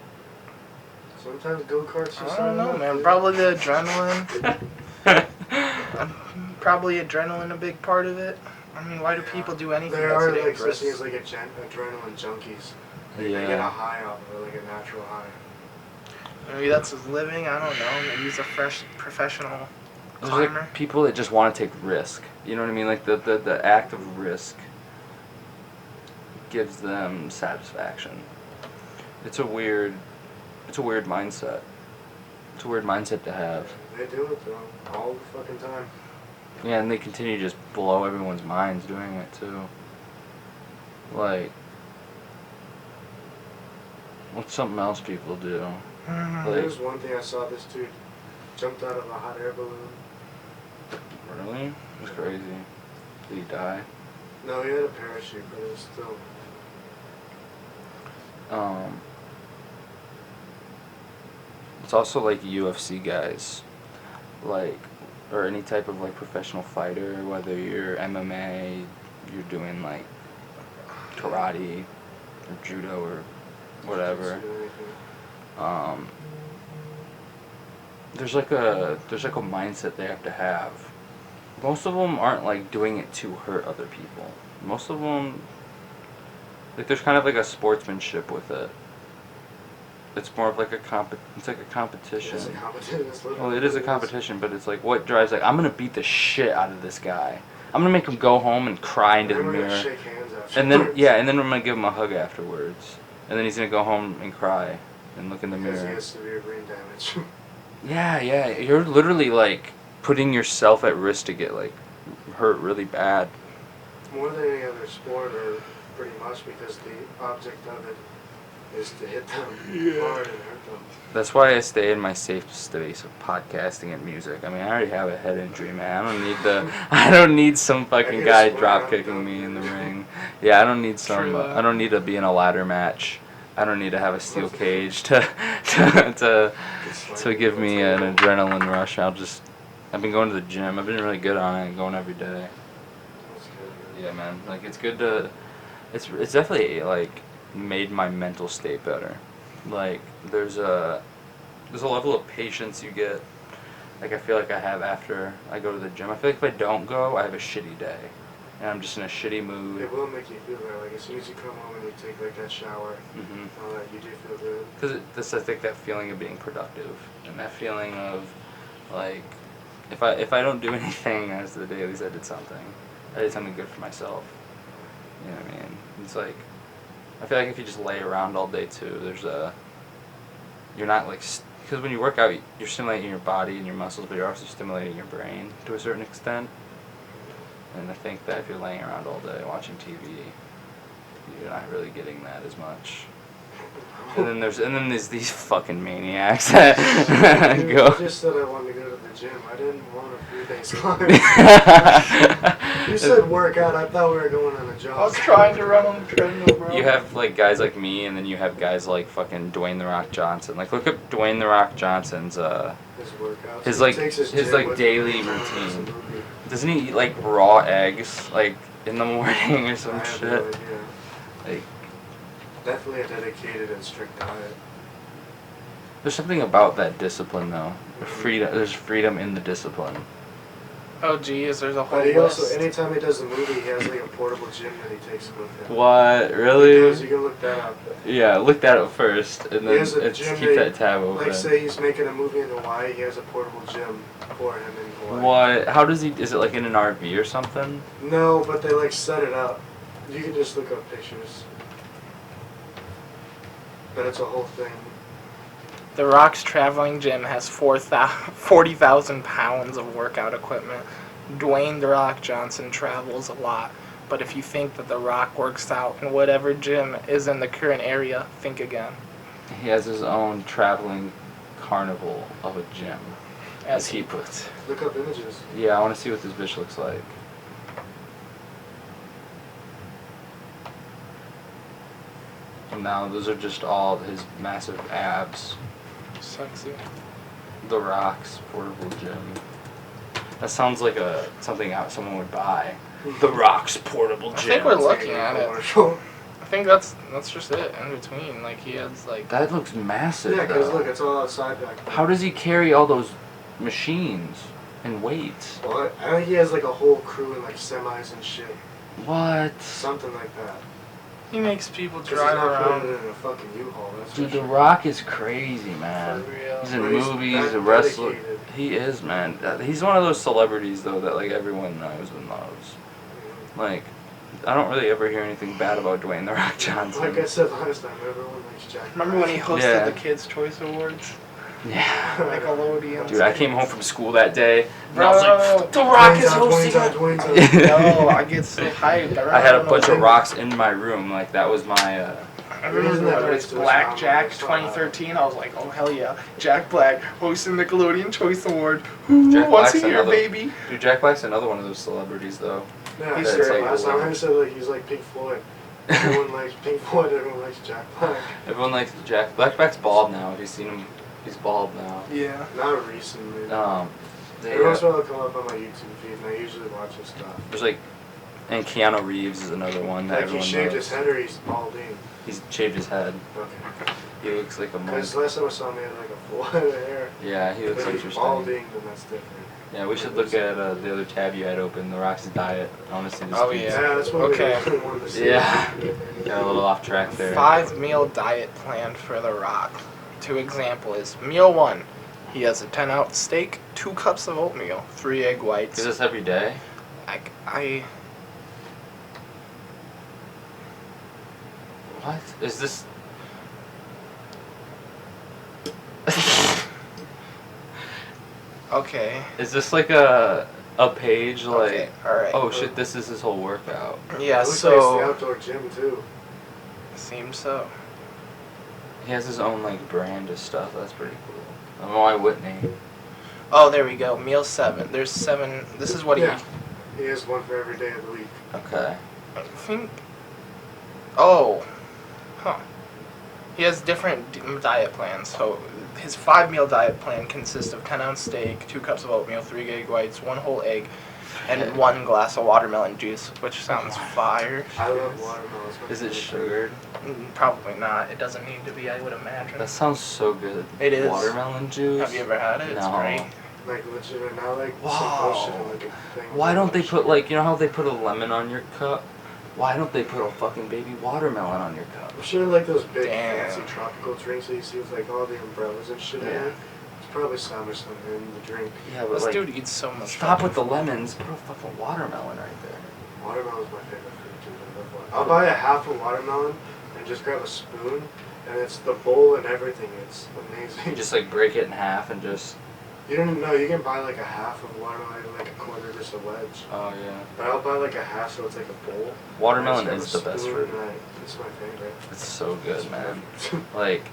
S3: Sometimes go-karts just
S2: I don't know,
S3: enough,
S2: man.
S3: dude.
S2: Probably the adrenaline. Probably adrenaline a big part of it. I mean, why do people do anything
S3: There
S2: that's
S3: are like
S2: dangerous?
S3: such things like adrenaline junkies. They get a
S1: Yeah.
S3: high off of it, like a natural high.
S2: Maybe that's his living. I don't know. Maybe he's a professional
S1: There's
S2: climber.
S1: like people that just want to take risk. You know what I mean? Like the act of risk gives them satisfaction. It's a weird mindset. It's a weird mindset to have.
S3: They do it though, all the fucking time.
S1: Yeah, and they continue to just blow everyone's minds doing it too. Like, what's something else people do?
S2: Mhm.
S1: Like-
S3: There's one thing I saw. This dude jumped out of a hot air balloon.
S1: Really? It was crazy. Did he die?
S3: No, he had a parachute, but it was still.
S1: It's also like UFC guys, like, or any type of like professional fighter, whether you're MMA, you're doing like karate or judo or whatever.
S3: Just do anything.
S1: There's like a mindset they have to have. Most of them aren't like doing it to hurt other people. Most of them, like, there's kind of like a sportsmanship with it. It's more of like it's like a competition.
S3: It's a competition. It's literally
S1: Well, it is a
S3: what
S1: competition, but it's like what drives, like, I'm gonna beat the shit out of this guy. I'm gonna make him go home and cry into the
S3: And then we're gonna
S1: mirror.
S3: shake hands
S1: And then
S3: afterwards.
S1: and then I'm gonna give him a hug afterwards. And then he's gonna go home and cry and look in the
S3: Because he
S1: mirror.
S3: has severe brain damage.
S1: Yeah, you're literally like putting yourself at risk to get like hurt really bad.
S3: More than any other sport, or pretty much, because the object of it is to hit them hard and hurt them.
S1: That's why I stay in my safe space of podcasting and music. I mean, I already have a head injury, man. I don't need some fucking
S3: I
S1: guy
S3: guess
S1: drop
S3: I'm
S1: kicking
S3: done.
S1: me in the ring. Yeah, I don't need some.
S2: True that.
S1: I don't need to be in a ladder match. I don't need to have a steel cage to give me an adrenaline rush. I've been going to the gym. I've been really good on it, going every day.
S3: That's good.
S1: Yeah, man. Like, it's good to. It's definitely like made my mental state better. Like, there's a level of patience you get. Like, I feel like I have after I go to the gym. I feel like if I don't go, I have a shitty day, and I'm just in a shitty mood.
S3: It will make you feel better. Like as soon as you come home and you take like that shower,
S1: Mhm.
S3: all that, you do feel good.
S1: Because I think that feeling of being productive and that feeling of like if I don't do anything as the day, at least I did something. I did something good for myself. You know what I mean? It's like I feel like if you just lay around all day too, you're not like because when you work out, you're stimulating your body and your muscles, but you're also stimulating your brain to a certain extent. And I think that if you're laying around all day watching TV, you're not really getting that as much. And then there's these fucking maniacs that
S3: Dude,
S1: go.
S3: I just said I wanted to go to the gym. I didn't want a 3 days climb. You said workout. I thought we were going on a jog.
S2: I was trying to run on the treadmill, bro.
S1: You have like guys like me, and then you have guys like fucking Dwayne the Rock Johnson. Like, look at Dwayne the Rock Johnson's
S3: His workouts.
S1: his
S3: He
S1: like
S3: takes
S1: his
S3: gym
S1: like
S3: with
S1: daily
S3: him.
S1: routine. Doesn't he eat like raw eggs like in the morning or
S3: I
S1: some
S3: have
S1: shit?
S3: no idea.
S1: Like,
S3: Definitely a dedicated and strict diet.
S1: there's something about that discipline though. Freedom. There's freedom in the discipline.
S2: Oh geez, there's a whole
S3: But he
S2: list.
S3: also, anytime he does the movie, he has like a portable gym that he takes with him.
S1: What?
S3: He
S1: Really?
S3: does, you can look that up.
S1: Yeah, look that up first, and
S3: He
S1: then
S3: has a
S1: it's
S3: gym
S1: keep that tab open.
S3: Like say he's making a movie in Hawaii, he has a portable gym for him in Hawaii.
S1: What? How does he? Is it like in an RV or something?
S3: No, but they like set it up. You can just look up pictures. But it's a whole thing.
S2: The Rock's traveling gym has 40,000 pounds of workout equipment. Dwayne "The Rock" Johnson travels a lot, but if you think that The Rock works out in whatever gym is in the current area, think again.
S1: He has his own traveling carnival of a gym, as he puts.
S3: Look up images.
S1: Yeah, I want to see what this bitch looks like. And now those are just all his massive abs.
S2: Sexy.
S1: The Rock's portable gym. That sounds like something out someone would buy. The Rock's portable gym.
S2: I think we're looking
S3: It's
S2: at
S3: like a
S2: it.
S3: commercial.
S2: I think that's just it in between. Like he has like.
S1: That looks massive.
S3: Yeah, because
S1: though.
S3: look, it's all outside back there.
S1: How does he carry all those machines and weights?
S3: Well, I think he has like a whole crew and like semis and shit.
S1: What?
S3: Something like that.
S2: He makes people
S3: 'Cause he's
S2: drive
S3: not
S2: around.
S3: putting it in a fucking U-Haul, that's
S1: Dude,
S3: for
S1: The
S3: sure.
S1: Rock is crazy, man.
S2: For real.
S1: He's in
S3: But he's
S1: movies,
S3: that
S1: a wrestler.
S3: dedicated.
S1: He is, man. He's one of those celebrities, though, that like everyone knows and loves. Like, I don't really ever hear anything bad about Dwayne The Rock Johnson.
S3: Like I said last time, everyone likes Jack.
S2: Remember when he hosted
S1: Yeah.
S2: the Kids' Choice Awards?
S1: Yeah.
S2: Nickelodeon.
S1: Dude, I came home from school that day, and
S2: Bro,
S1: I was like, The Rock is hosting it.
S3: Dwayne's
S2: No, I get so hyped.
S1: I had a bunch of rocks in my room. Like, that was my,
S2: I remember when it was Blackjack 2013. I was like, oh hell yeah, Jack Black hosting Nickelodeon Choice Award. Who
S1: Jack
S2: wants
S1: Black's
S2: to hear,
S1: another-
S2: baby?
S1: Dude, Jack Black's another one of those celebrities, though.
S3: Yeah, I
S2: He's
S3: said
S2: great.
S3: last time I said like he's like Pink Floyd. Everyone likes Pink Floyd, everyone likes Jack Black.
S1: Everyone likes Jack. Black's bald now. Have you seen him? He's bald now.
S2: Yeah.
S3: Not recently.
S1: They,
S3: Every once in a while they'll come up on my YouTube feed and I usually watch his stuff.
S1: there's like, and Keanu Reeves is another one that
S3: Like he
S1: everyone
S3: shaved
S1: knows.
S3: his head or he's balding.
S1: He's shaved his head.
S3: Okay.
S1: He looks like a monk.
S3: Because last time I saw him he had like a full head of hair.
S1: Yeah, he looks
S3: But if he's
S1: interesting.
S3: balding, then that's different.
S1: Yeah, we should look at the other tab you had open, The Rock's diet. I want to see this.
S2: Oh,
S1: dude's-
S2: yeah.
S3: Yeah, that's what
S2: Okay.
S3: we really wanted to see.
S1: Yeah. Got a little off track there.
S2: 5-meal diet plan for The Rock. 2 example is meal 1. He has a 10-ounce steak, 2 cups of oatmeal, 3 egg whites.
S1: Is this every day?
S2: I
S1: What? Is this...
S2: okay.
S1: Is this like a page like...
S2: Okay, alright.
S1: Oh shit, this is his whole workout.
S2: Yeah,
S3: It looks like it's the
S2: so
S3: outdoor gym too.
S2: seems so.
S1: He has his own like brand of stuff. That's pretty cool. Why Whitney?
S2: Oh, there we go. Meal 7. There's 7. This is what
S3: Yeah. He has one for every day of the week.
S1: Okay.
S2: I think. Oh, huh. He has different diet plans. So his 5-meal diet plan consists of 10-ounce steak, 2 cups of oatmeal, 3 egg whites, 1 whole egg, and 1 glass of watermelon juice, which sounds fire.
S3: I love watermelons.
S1: Is it sugared?
S2: Probably not. It doesn't need to be, I would imagine.
S1: That sounds so good.
S2: It is.
S1: Watermelon juice?
S2: Have you ever had it? It's
S1: No.
S2: great.
S3: Like legit, not like
S1: Wow.
S3: some bullshit like a thing.
S1: Why don't they put like, you know how they put a lemon on your cup? Why don't they put a fucking baby watermelon on your cup?
S3: I'm sure like those big
S2: Damn.
S3: fancy tropical drinks that you see with like all the umbrellas and shit in
S1: Yeah.
S3: it. It's probably some or something in the drink.
S1: Yeah, but
S2: This
S1: like,
S2: dude eats so much.
S1: stop with the lemons. Put a fucking watermelon right there.
S3: Watermelon's my favorite fruit too. I love watermelon. I'll buy a half a watermelon and just grab a spoon, and it's the bowl and everything. It's amazing.
S1: You just like break it in half and just...
S3: You don't even know. You can buy like a half of watermelon, like a quarter, just a wedge.
S1: Oh yeah.
S3: But I'll buy like a half, so it's like a bowl.
S1: Watermelon
S3: I
S1: is
S3: just
S1: the
S3: have a
S1: best
S3: spoon
S1: fruit.
S3: and it's my favorite.
S1: It's so good, man. Like,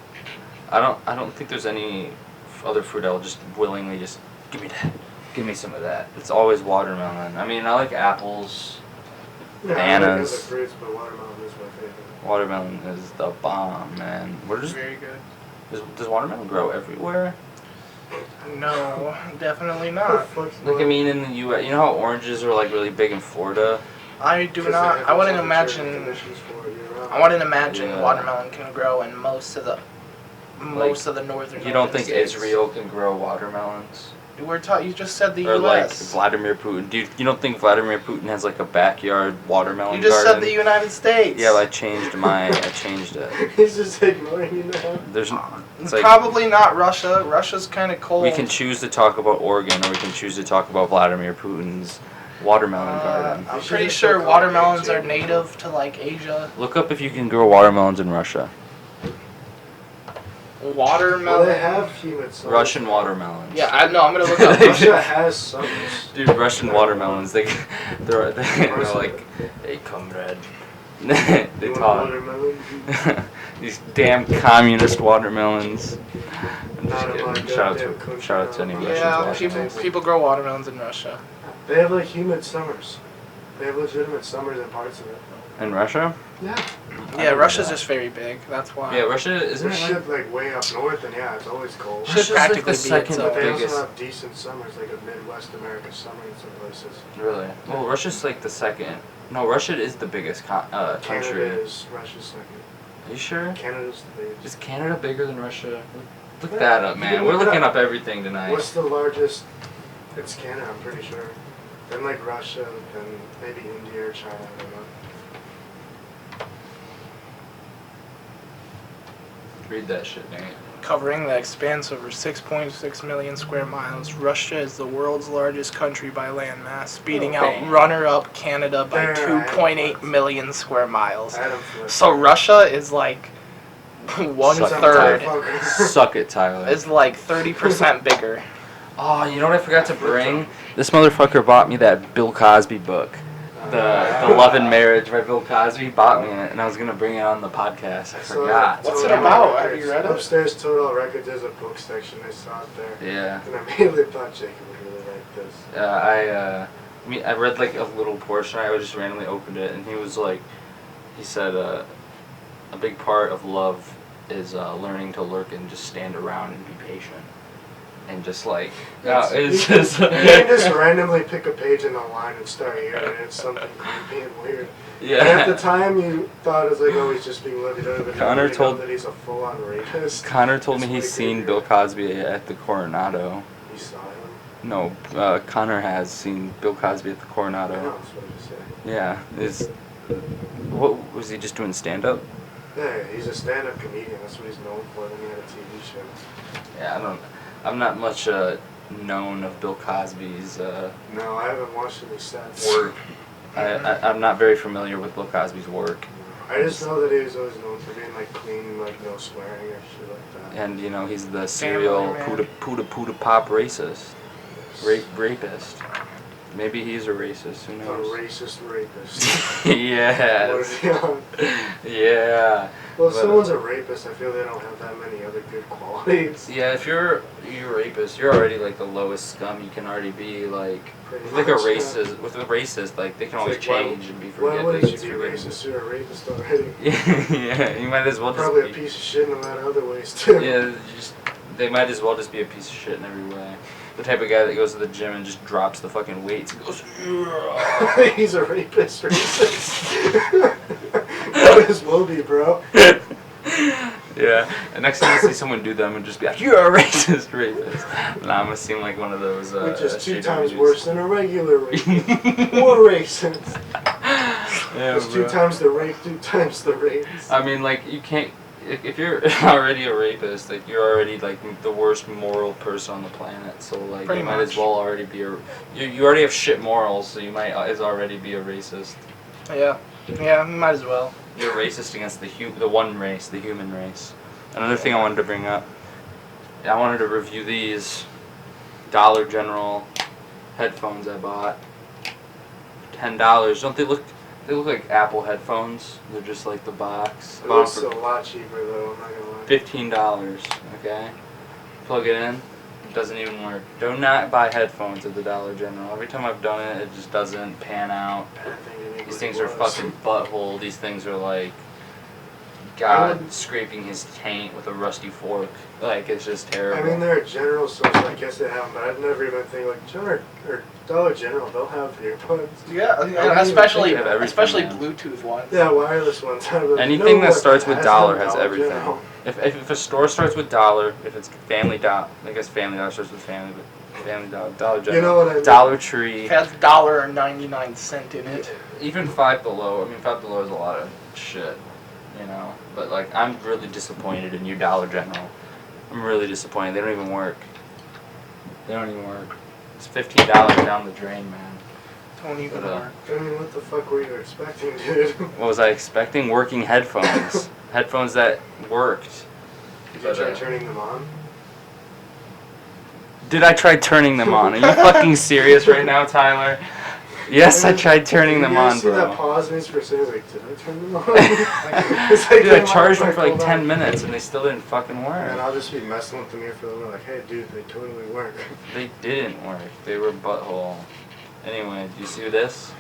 S1: I don't think there's any other fruit I'll just willingly just give me that. Give me some of that. It's always watermelon. I mean, I like apples.
S3: Yeah, I like
S1: Bananas.
S3: other fruits, but watermelon is my favorite.
S1: Watermelon is the bomb, man.
S2: Very good.
S1: Does watermelon grow everywhere?
S2: No, definitely
S3: What
S2: not.
S3: the fuck's
S1: Like, I
S3: going-
S1: mean, in the U.S., you know how oranges are like really big in Florida?
S2: I do
S3: 'Cause
S2: not.
S3: they have
S2: I wouldn't
S3: temperature
S2: imagine.
S3: conditions for it year-round.
S2: I wouldn't imagine
S1: Yeah.
S2: watermelon can grow in most of the most of the northern.
S1: You don't think
S2: States.
S1: Israel can grow watermelons?
S2: We're you just said the
S1: Or like
S2: U.S.
S1: Vladimir Putin? You don't think Vladimir Putin has like a backyard watermelon
S2: You just
S1: garden?
S2: said the United States.
S1: Yeah, well, I changed it.
S3: He's just ignoring you now.
S1: There's it's like
S2: Probably not Russia. Russia's kind of cold.
S1: we can choose to talk about Oregon, or we can choose to talk about Vladimir Putin's watermelon garden.
S2: I'm
S3: You
S2: pretty
S3: should
S2: sure
S3: just
S2: watermelons
S3: call it
S2: are native to like Asia.
S1: Look up if you can grow watermelons in Russia.
S2: Watermelon.
S3: Well, they have humid summers.
S1: Russian watermelons.
S2: Yeah, I'm gonna look up.
S3: Russia has summers.
S1: Dude, Russian watermelons, they're like, hey, comrade. They
S3: You want
S1: talk.
S3: watermelon?
S1: These damn communist watermelons. I'm just
S3: Not in my
S1: kidding.
S3: goddamn
S1: Shout out to any
S3: country.
S1: Russians
S2: Yeah,
S1: watching.
S2: people grow watermelons in Russia.
S3: They have like humid summers. They have legitimate summers in parts of it.
S1: In Russia?
S3: Yeah.
S2: Yeah, Russia's just very big. That's why.
S1: Yeah, Russia isn't
S3: There's
S1: it like,
S3: shit like way up north, and yeah, it's always cold.
S2: Should
S1: Russia's like
S2: practically
S1: the
S2: be
S1: second
S2: its
S3: But
S2: own.
S3: they
S1: biggest.
S3: also have decent summers, like a Midwest America summer in some places.
S1: Really? Well, Russia's like the second. No, Russia is the biggest
S3: Canada
S1: country.
S3: is Russia's second.
S1: Are you sure?
S3: Canada's the biggest.
S1: Is Canada bigger than Russia? Look
S3: Yeah,
S1: that up,
S3: you
S1: man.
S3: can
S1: We're
S3: look it
S1: looking
S3: up.
S1: up everything tonight.
S3: What's the largest? It's Canada, I'm pretty sure. Then like Russia, then maybe India or China, I don't know.
S1: Read that shit, Nate.
S2: Covering the expanse over 6.6 million square miles, Russia is the world's largest country by landmass, beating out
S1: Bam.
S2: runner-up Canada by
S3: There,
S2: 2.8 million square miles.
S3: Adam Flip.
S2: So Russia is like one
S1: Suck it,
S2: third.
S1: Tyler. Suck it, Tyler.
S2: Is like 30% bigger.
S1: Oh, you know what I forgot to bring? This motherfucker bought me that Bill Cosby book. The Love and Marriage by Bill Cosby. He bought me it, and I was going to bring it on the podcast. I forgot.
S2: What's it
S3: Total
S2: about?
S3: Records.
S2: Have you read it?
S3: Upstairs Total Records, there's a book section. I saw it there.
S1: Yeah.
S3: And I immediately thought Jacob would really like this.
S1: I read like a little portion. I just randomly opened it, and he was like, he said, a big part of love is learning to lurk and just stand around and be patient. And just like, it's just.
S3: You can just randomly pick a page in the line and start hearing it. It's something creepy and weird. And at the
S1: Yeah.
S3: time, you thought it was like, oh, he's just being lovey-dovey, but
S1: Connor
S3: you really
S1: told-
S3: know that he's a full-on rapist.
S1: Connor told me
S3: It's
S1: he's
S3: way
S1: seen
S3: creepier.
S1: Bill Cosby at the Coronado.
S3: You saw him?
S1: No, Connor has seen Bill Cosby at the
S3: I know,
S1: Coronado.
S3: that's what I said.
S1: Yeah, what was he just doing stand-up?
S3: Yeah, he's a stand-up comedian. That's what he's known for. Then he had a TV show.
S1: Yeah, I'm not much known of Bill Cosby's
S3: No, I haven't watched any sets.
S1: work. I'm not very familiar with Bill Cosby's work.
S3: I just know that he was always known for being like clean, like no swearing or shit like that.
S1: And, you know, he's the serial
S2: man.
S1: puta pop racist. Rapist. Maybe he's a racist, who
S3: A
S1: knows?
S3: racist rapist.
S1: Yes.
S3: What is he on?
S1: Yeah.
S3: Well, if
S1: But,
S3: someone's a rapist, I feel they don't have that many other good qualities.
S1: Yeah, if you're a rapist, you're already like the lowest scum you can already be. Like
S3: Pretty
S1: with like a
S3: much, yeah.
S1: racist, with a racist, like they can always
S3: It's like, why-
S1: change and be
S3: Why
S1: forget.
S3: wouldn't
S1: they
S3: you be
S1: forget-
S3: racist? You're a rapist already.
S1: Yeah, you might as well just
S3: Probably a
S1: be,
S3: piece of shit in a lot of other ways too.
S1: Yeah, they might as well just be a piece of shit in every way. The type of guy that goes to the gym and just drops the fucking weights and goes.
S3: He's a rapist racist. Might as well be, bro.
S1: Yeah, and next time I see someone do that, I'm gonna just be like, "You're a racist rapist." And I'm gonna seem like one of those.
S3: Which is 2
S1: shady
S3: times
S1: dudes.
S3: worse than a regular rapist. More racist.
S1: Yeah,
S3: It's 2
S1: bro.
S3: times the rape, 2 times the rapist.
S1: I mean, like, you can't. If you're already a rapist, like, you're already like the worst moral person on the planet. So like,
S2: Pretty
S1: you might as
S2: much.
S1: well already be you already have shit morals, so you might as already be a racist.
S2: Yeah, might as well.
S1: You're racist against the one race, the human race. Another thing I wanted to bring up, I wanted to review these Dollar General headphones I bought. $10. Don't they look? They look like Apple headphones. They're just like the box. I
S3: It
S1: bought 'em
S3: looks
S1: for
S3: a lot cheaper though, I'm not gonna lie.
S1: $15. Okay, plug it in. It doesn't even work. Do not buy headphones at the Dollar General. Every time I've done it, it just doesn't pan out.
S3: I think it
S1: These
S3: really
S1: things are
S3: was.
S1: fucking butthole. These things are like
S3: I
S1: God
S3: would-
S1: scraping his taint with a rusty fork. Like, it's just
S3: I
S1: terrible.
S3: mean, they're a general source, so I guess they have them, but I'd never even think like General or Dollar General, they'll have earbuds.
S2: Yeah,
S1: don't even
S2: especially
S1: think of everything, man.
S2: Bluetooth ones.
S3: Yeah, wireless ones. I don't
S1: Anything
S3: know
S1: that
S3: what
S1: starts with
S3: has
S1: dollar
S3: them,
S1: has
S3: Dollar
S1: everything.
S3: General.
S1: If a store starts with dollar, if it's Family Dollar, I guess Family Dollar starts with Family, but Family Dollar, Dollar General,
S3: You know what I mean?
S1: Dollar Tree,
S2: It has $1.99 in it.
S1: even Five Below. I mean, Five Below is a lot of shit, you know. But like, I'm really disappointed in your Dollar General. I'm really disappointed. They don't even work. They don't even work. It's $15 down the drain, man.
S2: Don't even
S1: But,
S2: work.
S3: I mean, what the fuck were you expecting, dude?
S1: What was I expecting? Working headphones. Headphones that worked.
S3: Did you
S1: But,
S3: try turning them on?
S1: Did I try turning them on? Are you fucking serious right now, Tyler? Yes, I tried turning them on,
S3: You see that
S1: bro.
S3: pause means for saying, like, did I turn them on? It's like,
S1: Dude, I
S3: come on,
S1: charged them for like
S3: hold
S1: 10
S3: on.
S1: minutes and they still didn't fucking
S3: And
S1: work.
S3: I'll just be messing with them here for a little, like, hey, dude, they totally work.
S1: They didn't work. They were butthole. Anyway, do you see this?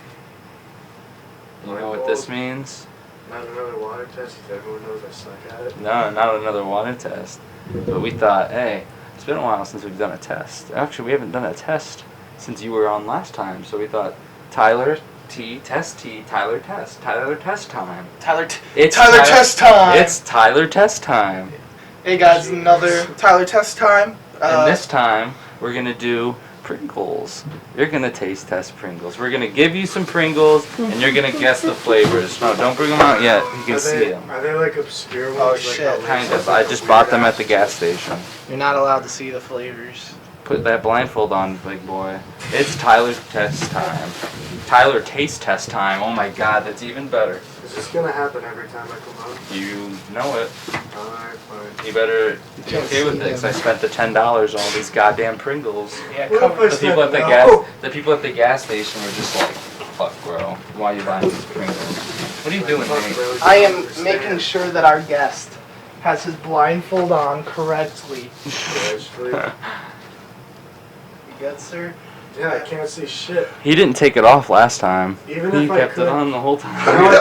S1: You know what this means?
S3: Not another water test, because everyone knows I suck at it.
S1: No, not another water test. But we thought, hey, it's been a while since we've done a test. Actually, we haven't done a test since you were on last time. So we thought, Tyler T, test T, Tyler test. Tyler test time. It's
S2: Tyler test time.
S1: It's Tyler test time.
S2: Hey guys, another Tyler test time.
S1: And this time, we're going to do Pringles. You're going to taste test Pringles. We're going to give you some Pringles, and you're going to guess the flavors. No, don't bring them out yet. You can see them.
S3: Are they like obscure ones?
S2: Oh,
S3: like
S2: shit.
S3: how
S1: Kind
S3: Lay's
S1: of.
S3: has,
S1: I
S3: like,
S1: just
S3: a
S1: bought
S3: weird
S1: them at
S3: ass-
S1: the gas station.
S2: You're not allowed to see the flavors.
S1: Put that blindfold on, big boy. It's Tyler test time. Tyler taste test time. Oh my god, that's even better.
S3: Is this gonna happen every time I come on?
S1: You know it.
S3: Alright, fine.
S1: You better be okay with it, 'cause I spent the $10 on all these goddamn Pringles.
S2: Yeah,
S3: What
S2: cover
S3: if I
S1: The people at the
S3: No.
S1: the people at the gas station were just like, "Fuck, bro, why are you buying these Pringles? What are you doing, mate?"
S2: I am making sure that our guest has his blindfold on correctly. You good, sir?
S3: Yeah, I can't see shit.
S1: He didn't take it off last time.
S3: Even
S1: He
S3: if I
S1: kept
S3: could.
S1: it on the whole time.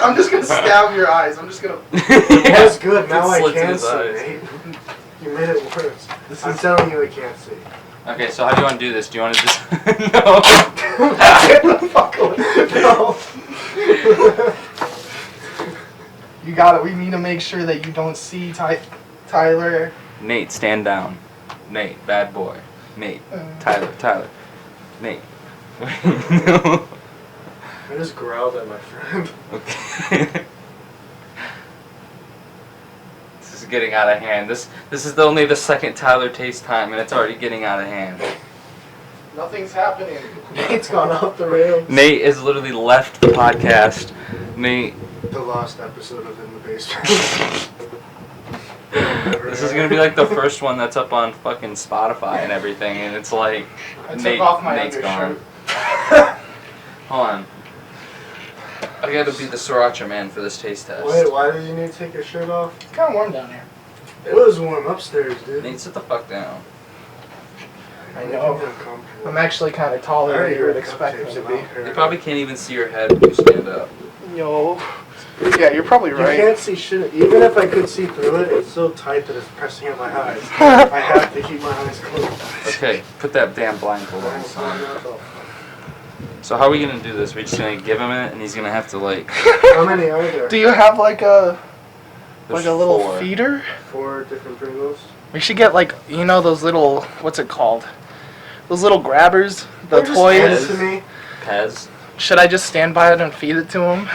S2: I'm just gonna stab your eyes. I'm just gonna.
S3: That's good. Now I
S1: Slits in
S3: can
S1: his
S3: see.
S1: eyes.
S3: Nate. You made it worse.
S2: This
S3: I'm
S2: is-
S3: telling you, I can't see.
S1: Okay, so how do you want to do this? Do you want to just no?
S3: Fuck away. No.
S2: You got it. We need to make sure that you don't see Tyler.
S1: Nate, stand down. Nate, bad boy. Nate, Tyler, Nate. No.
S3: I just growled at my friend.
S1: Okay. This is getting out of hand. This is only the second Tyler taste time, and it's already getting out of hand.
S2: Nothing's happening.
S3: Nate's gone off the rails.
S1: Nate has literally left the podcast. Nate,
S3: The lost episode of In the Basement.
S1: this is gonna be like the first one that's up on fucking Spotify and everything, and it's like
S2: I took off my
S1: Nate's
S2: undershirt.
S1: gone. Hold on. I gotta be the sriracha man for this taste test.
S3: Wait, why did you need to take your shirt off?
S2: It's kind of warm down here.
S3: It was warm upstairs, dude.
S1: Nate, sit the fuck down.
S2: I know. I'm actually kind of taller than you would expect me to be.
S1: You probably can't even see your head when you stand up.
S2: Yo. Yeah, you're probably
S3: You
S2: right.
S3: can't see shit. Even if I could see through it, it's so tight that it's pressing at my eyes. I have to keep my eyes closed.
S1: Okay, put that damn blindfold on, son. So how are we gonna do this? We're just gonna give him it, and he's gonna have to like.
S3: How many are there?
S2: Do you have like a
S1: There's
S2: little
S1: 4.
S2: feeder?
S3: 4 different Pringles.
S2: We should get like those little what's it called? Those little grabbers, the
S3: Or just hand
S2: toys.
S3: it to me.
S1: Pez.
S2: Should I just stand by it and feed it to him?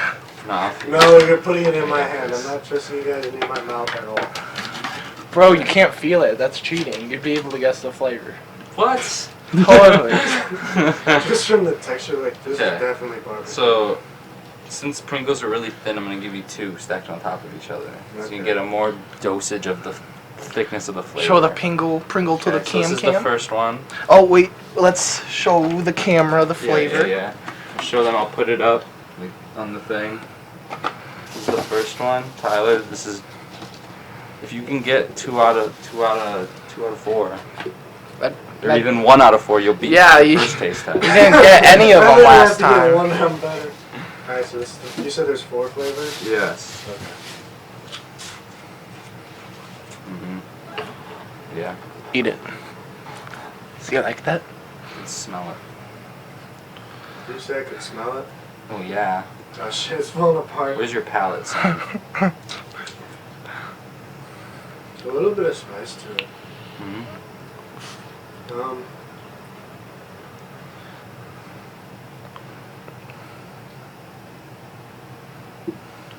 S1: No.
S3: No, you're putting it in my hand. I'm not trusting you guys in my mouth at all.
S2: Bro, you can't feel it. That's cheating. You'd be able to guess the flavor.
S1: What?
S2: Totally.
S3: Just from the texture, like this
S1: Okay.
S3: is definitely barbecue.
S1: So, since Pringles are really thin, I'm gonna give you 2 stacked on top of each other, so you
S3: Okay.
S1: can get a more dosage of the thickness of the flavor.
S2: Show the Pringle to the
S1: Okay, so this is the
S2: cam.
S1: first one.
S2: Oh wait, let's show the camera the flavor.
S1: Yeah. Show them. I'll put it up like, on the thing. This is the first one, Tyler. This is if you can get 2 out of 4, or even 1 out of 4, you'll beat
S2: Yeah,
S1: the
S2: you-
S1: first taste test.
S2: You didn't get any of them
S3: Better
S2: last
S3: have to get
S2: time.
S3: one I'm better. Alright, so you said there's 4 flavors?
S1: Yes.
S3: Okay.
S1: Yeah.
S2: Eat it. See, you like that?
S1: You can smell it.
S3: Did you say I could smell it?
S1: Oh yeah.
S3: Oh shit, it's falling apart.
S1: Where's your palate, son?
S3: What a little bit of spice to it.
S1: Hmm.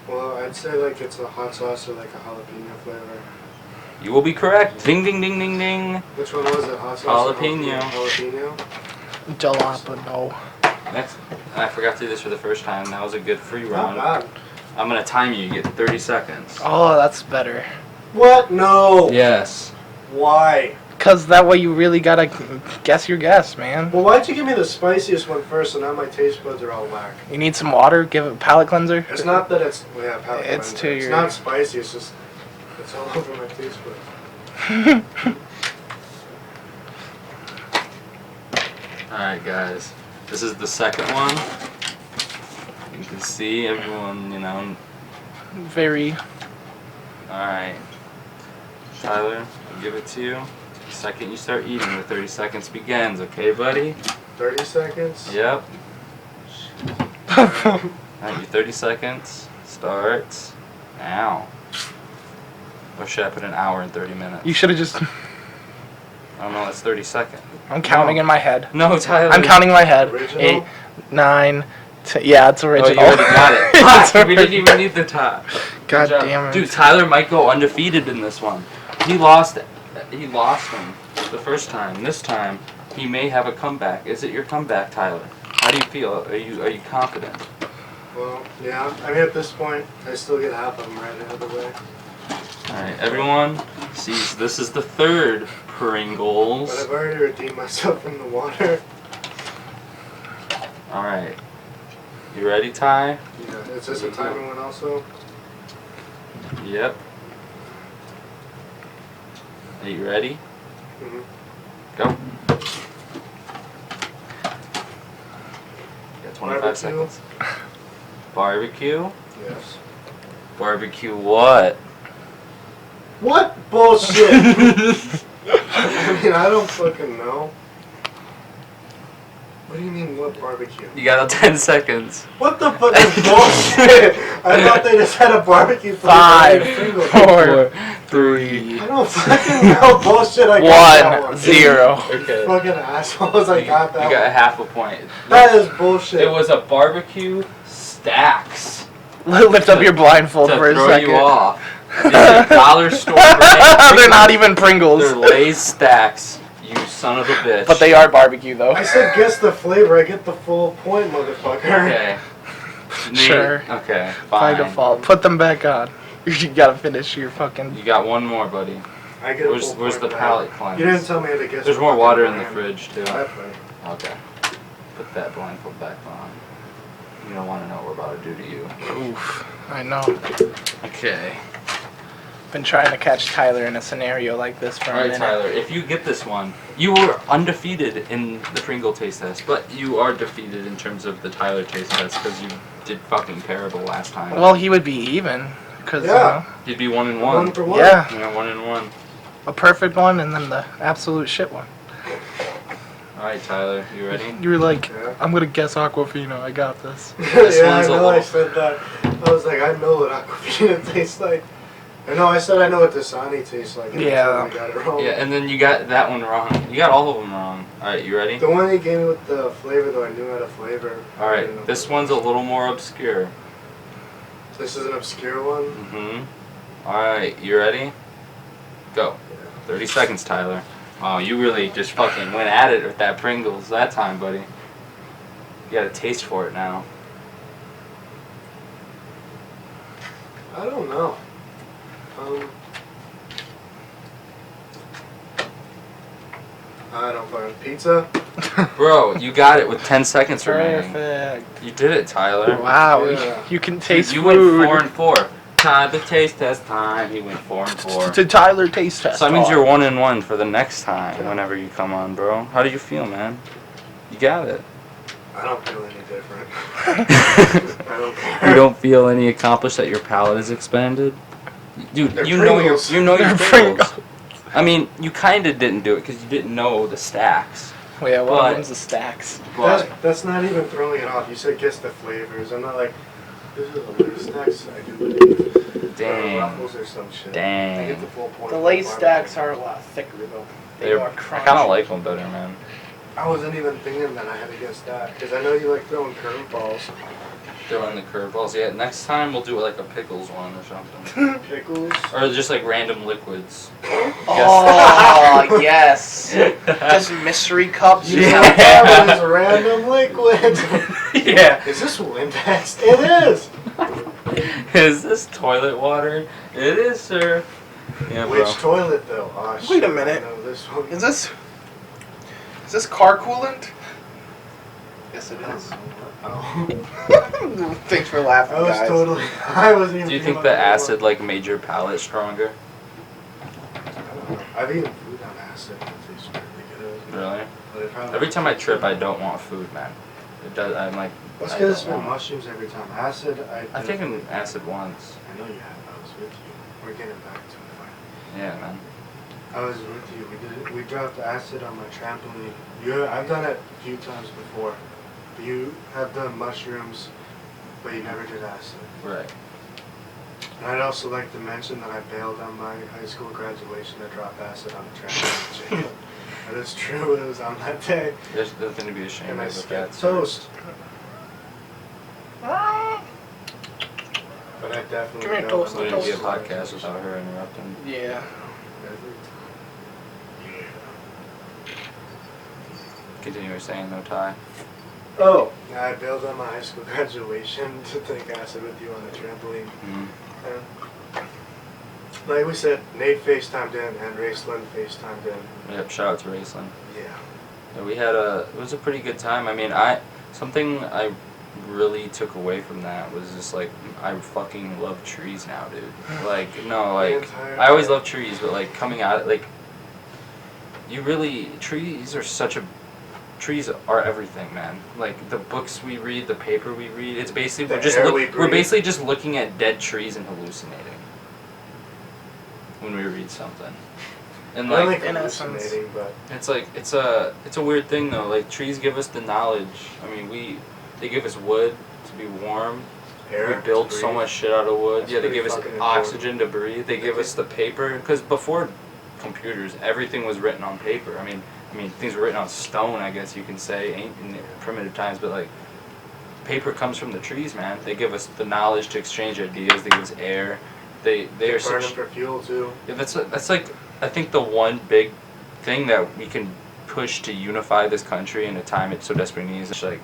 S3: Well, I'd say like it's a hot sauce or like a jalapeno flavor.
S1: You will be correct. Ding, ding, ding, ding, ding.
S3: Which one was it? Hot sauce? or
S1: Jalapeno.
S3: Jalapeno.
S2: Jalapeno.
S1: Next, I forgot to do this for the first time. That was a good free
S3: Not
S1: round.
S3: bad.
S1: I'm gonna time you. You get 30 seconds.
S2: Oh, that's better.
S3: What? No.
S1: Yes.
S3: Why?
S2: Cause that way you really gotta guess your guess, man.
S3: Well, why'd you give me the spiciest one first, and now my taste buds are all whack?
S2: You need some water. Give it a palate cleanser.
S3: It's not that it's palate
S2: It's
S3: cleanser.
S2: to
S3: It's
S2: your-
S3: not spicy. It's just it's all over my taste buds.
S1: Alright, guys. This is the second one. You can see everyone, you know.
S2: Very.
S1: Alright. Tyler, I'll give it to you. The second you start eating, the 30 seconds begins. Okay, buddy?
S3: 30 seconds.
S1: Yep. Alright, your 30 seconds starts now. Or should I put an hour and 30 minutes?
S2: You should have just.
S1: I don't know, that's 30 seconds.
S2: I'm counting in my head.
S1: No, Tyler.
S2: I'm counting in my head.
S3: Original?
S2: 8, 9, 10. Yeah, it's
S1: Oh,
S2: original.
S1: you already got it.
S2: It's
S1: Fuck, we didn't
S2: original.
S1: even need the top.
S2: God
S1: Good job.
S2: damn it.
S1: Dude, Tyler might go undefeated in this one. He lost him the first time. This time, he may have a comeback. Is it your comeback, Tyler? How do you feel? Are you confident?
S3: Well, yeah. I mean, at this point, I still get half of them right out of the way.
S1: Alright, everyone sees this is the third Pringles.
S3: But I've already redeemed myself from the water.
S1: Alright. You ready, Ty?
S3: Yeah. Is this a timer one also?
S1: Yep. Are you ready?
S3: Mm-hmm.
S1: Go. You got 25
S3: Barbecue?
S1: seconds. Barbecue?
S3: Yes.
S1: Barbecue what?
S3: What bullshit? I mean, I don't fucking know. What do you mean, what barbecue?
S1: You got 10 seconds.
S3: What the fuck is bullshit? I thought they just had a barbecue flavor.
S2: 5,
S3: Pringle.
S2: 4,
S1: 3.
S3: I don't fucking know bullshit. I got that
S2: 1,
S3: one.
S2: 0.
S1: Okay.
S3: Fucking assholes, I got that
S1: You got
S3: one.
S1: half a point.
S3: That is bullshit.
S1: It was a barbecue stacks
S2: Lift up your blindfold
S1: to
S2: for a
S1: throw
S2: second.
S1: you off. These are dollar store brand.
S2: They're not even Pringles.
S1: They're Lay's stacks. You son of a bitch.
S2: But they are barbecue though.
S3: I said guess the flavor. I get the full point, motherfucker.
S1: Okay.
S2: Sure.
S1: Okay.
S2: By
S1: Fine.
S2: default. Put them back on. You gotta finish your fucking.
S1: You got one more, buddy.
S3: I get a
S1: Where's
S3: full
S1: the
S3: point for that.
S1: palate cleanse?
S3: You didn't tell me how to guess.
S1: There's
S3: the
S1: more
S3: fucking
S1: water in the
S3: brand.
S1: fridge too.
S3: I have plenty.
S1: Okay. Put that blindfold back on. You don't want to know what we're about to do to you.
S2: Oof. I know.
S1: Okay.
S2: Been trying to catch Tyler in a scenario like this for a
S1: Alright,
S2: minute.
S1: Tyler, if you get this one, you were undefeated in the Pringle taste test, but you are defeated in terms of the Tyler taste test because you did fucking terrible last time.
S2: Well, he would be even. Cause,
S3: Yeah.
S1: You'd be 1 and
S3: One
S1: 1.
S3: for one.
S2: yeah,
S1: Yeah, 1 and 1.
S2: a perfect one and then the absolute shit one.
S1: Alright, Tyler, you ready?
S2: You were like,
S3: Yeah.
S2: I'm gonna guess Aquafina. I got this.
S1: This
S3: Yeah, I
S1: one's a
S3: know. I
S1: little-
S3: said that. I was like, I know what Aquafina tastes like. I know. I said I know what Dasani tastes like. and
S2: Yeah.
S3: I got it wrong.
S1: Yeah, and then you got that one wrong. You got all of them wrong. Alright, you ready?
S3: The one he gave me with the flavor, though, I knew how to flavor. I
S1: Alright,
S3: didn't know
S1: this
S3: what it
S1: one's a little more obscure.
S3: was. This is an obscure one.
S1: Mm-hmm. Alright, you ready? Go. 30 seconds, Tyler. Oh, you really just fucking went at it with that Pringles that time, buddy. You got a taste for it now.
S3: I don't know. I don't fucking pizza.
S1: Bro, you got it with 10 seconds remaining.
S2: Perfect.
S1: You did it, Tyler.
S2: Wow,
S3: Yeah.
S2: you can taste
S1: you
S2: food.
S1: went 4 and 4. Time the taste test time. He went 4 and 4.
S2: To Tyler taste test.
S1: So that means you're 1 and 1 for the next time whenever you come on, bro. How do you feel, man? You got it.
S3: I don't feel any different. I don't care.
S1: You don't feel any accomplished that your palate is expanded? Dude,
S3: They're
S1: you know your
S3: Pringles.
S1: you know your
S2: They're
S1: Pringles.
S2: Pringles.
S1: I mean, you kind of didn't do it because you didn't know the stacks.
S2: Oh, yeah, one
S1: But-
S2: of them's the stacks.
S1: But
S3: That's not even throwing it off. You said guess the flavors. I'm not like, this is a Lay's stacks. I do believe.
S1: Dang.
S3: Ruffles or some shit.
S1: Dang.
S3: They get the full point.
S2: The Lay's stacks are a lot thicker though. They are
S1: I
S2: crunchy.
S1: kind of like them better, man.
S3: I wasn't even thinking that I had to get that because I know you like throwing curveballs.
S1: Throwing the curveballs. Yeah, next time we'll do like a pickles one or something.
S3: Pickles.
S1: Or just like random liquids.
S2: Oh yes. Just mystery cups.
S3: You
S1: Yeah.
S3: know that is random liquid.
S1: Yeah.
S3: Is this Windex? It is.
S1: Is this toilet water? It is, sir. Yeah, bro.
S3: Which toilet though? Oh,
S2: Wait
S3: shit,
S2: a minute.
S3: I know this one.
S2: Is this car coolant? Yes, it is.
S3: Oh.
S2: Thanks for laughing,
S3: I was
S2: guys.
S3: totally. I wasn't even.
S1: Do you
S3: thinking
S1: think the
S3: about that
S1: acid like made your palate stronger?
S3: one. I've eaten food on acid. It tastes pretty good.
S1: Really?
S3: But it probably-
S1: Every time I trip, I don't want food, man. It does. I'm like.
S3: That's
S1: I
S3: because it's
S1: don't
S3: been
S1: want-
S3: mushrooms every time. Acid,
S1: I've taken acid once.
S3: I know you have. I was with you. We're getting back to it. Fine.
S1: Yeah, man.
S3: I was with you. We did it. We dropped acid on my trampoline. I've done it a few times before. You have done mushrooms, but you never did acid.
S1: Right.
S3: And I'd also like to mention that I bailed on my high school graduation to drop acid on the trampoline. That is true. It was on that day.
S1: There's nothing to be ashamed
S3: And I
S1: of with
S3: skipped
S1: that.
S3: toast. But I definitely
S2: Come here,
S3: bailed
S2: toast,
S3: on my
S1: Wouldn't be a
S2: toast.
S3: high
S1: podcast
S3: school
S1: without her interrupting.
S2: Yeah.
S1: Continue what you're saying, no tie.
S3: Oh. I bailed on my high school graduation to take acid with you on the trampoline.
S1: Mm-hmm.
S3: And like we said, Nate FaceTimed in and Raceland FaceTimed in.
S1: Yep. Shout out to Raceland.
S3: Yeah.
S1: Yeah, we had it was a pretty good time. I mean, something I really took away from that was just like I fucking love trees now, dude. Like no, like I always loved trees, but like coming out like trees are everything, man. Like the books we read, the paper we read, it's basically we're basically just looking at dead trees and hallucinating when we read something. And
S3: Not
S1: like
S2: in essence.
S3: hallucinating, but
S1: it's like it's a weird thing though. Like trees give us the knowledge. I mean, they give us wood to be warm.
S3: air.
S1: We build
S3: to
S1: so
S3: breathe.
S1: much shit out of wood.
S3: That's
S1: Yeah, they
S3: pretty
S1: give us
S3: fucking
S1: oxygen to breathe. They give us the paper because before computers, everything was written on paper. I mean, things were written on stone. I guess you can say in the primitive times, but like paper comes from the trees, man. They give us the knowledge to exchange ideas. They give us air. They are
S3: Burn
S1: such.
S3: them for fuel too.
S1: Yeah, that's like I think the one big thing that we can push to unify this country in a time it so desperately needs. It's like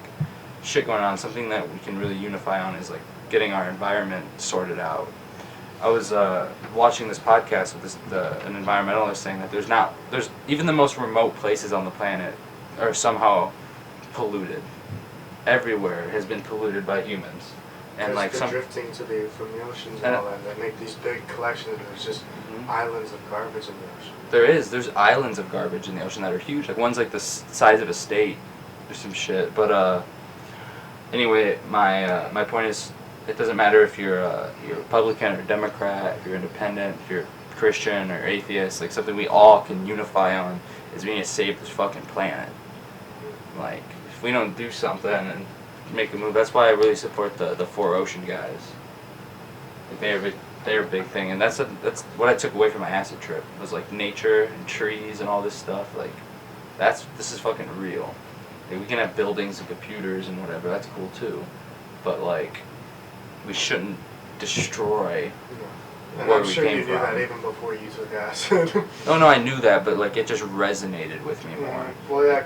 S1: shit going on. Something that we can really unify on is like getting our environment sorted out. I was watching this podcast with an environmentalist saying that there's even the most remote places on the planet are somehow polluted. Everywhere has been polluted by humans, and
S3: Because
S1: like
S3: they're
S1: some.
S3: drifting from the oceans
S1: And-
S3: and all that. They make these big collections. And there's just
S1: Mhm.
S3: islands of garbage in the ocean.
S1: There's islands of garbage in the ocean that are huge. Like one's like the size of a state, or some shit. But anyway, my point is, it doesn't matter if you're Republican or Democrat, if you're independent, if you're Christian or atheist. Like something we all can unify on is we need to save this fucking planet. Like if we don't do something and make a move, that's why I really support the Four Ocean guys. Like they're a big thing, and that's what I took away from my acid trip was like nature and trees and all this stuff. Like this is fucking real. Like, we can have buildings and computers and whatever. That's cool too, but like we shouldn't destroy.
S3: And
S1: Where
S3: I'm
S1: we
S3: sure
S1: came
S3: you knew
S1: from.
S3: that even before you took acid.
S1: No, I knew that, but like it just resonated with me more.
S3: Well, yeah,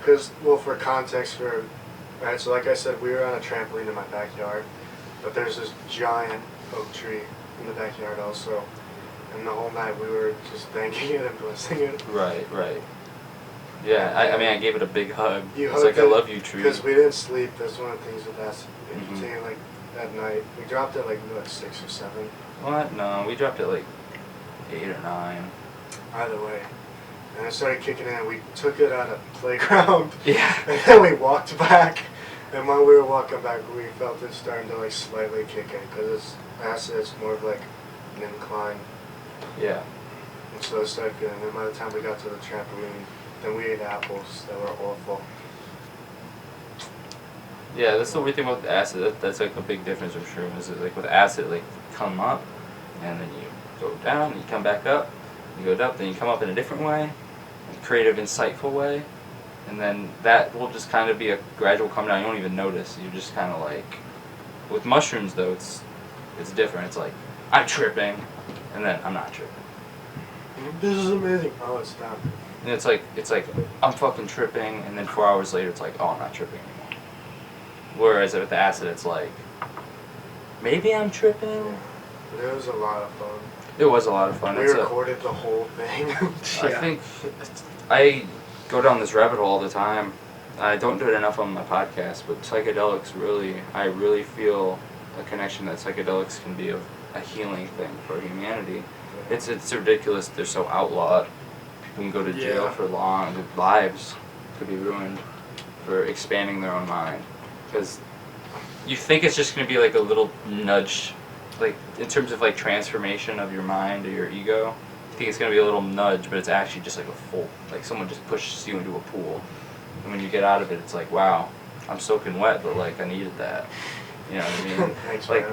S3: for context, right, so like I said, we were on a trampoline in my backyard, but there's this giant oak tree in the backyard also, and the whole night we were just thanking it and blessing it.
S1: Right. Yeah, I mean I gave it a big hug.
S3: You
S1: It's like I
S3: hugged it
S1: love you, tree.
S3: Because we didn't sleep. That's one of the things with acid.
S1: Mhm.
S3: You take it like at night. We dropped it like 6 or 7.
S1: What? No, we dropped it like 8 or 9.
S3: Either way. And it started kicking in. We took it on a playground.
S1: Yeah.
S3: And then we walked back. And while we were walking back, we felt it starting to like slightly kick in. Because it's acid, it's more of like an incline.
S1: Yeah.
S3: And so it started feeling. And then by the time we got to the trampoline, then we ate apples that were awful.
S1: Yeah, that's the weird thing about the acid. That's like a big difference for sure. Is it like with acid, like come up, and then you go down, you come back up, you go up, then you come up in a different way, a creative, insightful way, and then that will just kind of be a gradual come down. You won't even notice. You're just kind of like, with mushrooms though, it's different. It's like, I'm tripping, and then I'm not tripping.
S3: This is amazing. Oh, it's not.
S1: And it's like I'm fucking tripping, and then 4 hours later it's like, oh, I'm not tripping anymore. Whereas with the acid, it's like, maybe I'm tripping.
S3: But it was a lot of fun.
S1: It was a lot of fun.
S3: We recorded the whole thing.
S1: I think I go down this rabbit hole all the time. I don't do it enough on my podcast, but psychedelics I really feel a connection that psychedelics can be a healing thing for humanity. It's ridiculous. They're so outlawed. People can go to jail for long. Their lives could be ruined for expanding their own mind. Because you think it's just going to be like a little nudge, like in terms of like transformation of your mind or your ego. You think it's going to be a little nudge, but it's actually just like a full, like someone just pushes you into a pool. And when you get out of it, it's like, wow, I'm soaking wet, but like I needed that. You know what I mean?
S3: Thanks,
S1: man.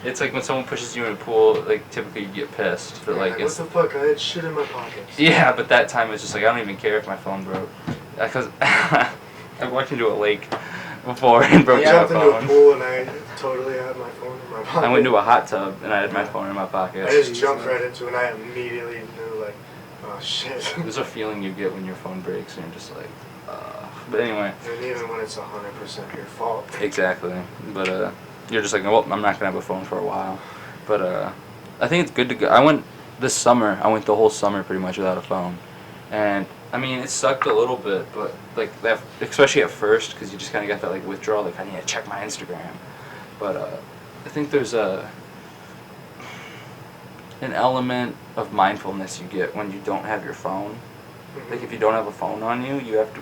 S1: It's like when someone pushes you in a pool, like typically you get pissed, but like
S3: what the fuck? I had shit in my pockets.
S1: Yeah, but that time it's just like I don't even care if my phone broke, because I walked into a lake before and broke my phone.
S3: I jumped into a pool and I totally had my phone in my pocket.
S1: I went into a hot tub and I had my phone in my pocket.
S3: I just jumped right into it and I immediately knew like, oh shit.
S1: There's a feeling you get when your phone breaks and you're just like, but anyway.
S3: And even when it's 100% your fault.
S1: Exactly. But you're just like, well, I'm not gonna have a phone for a while. But I think it's good to go. I went the whole summer pretty much without a phone, and I mean it sucked a little bit, but like that, especially at first, because you just kind of got that like withdrawal, like I need to check my Instagram. But I think there's an element of mindfulness you get when you don't have your phone. Like if you don't have a phone on you, you have to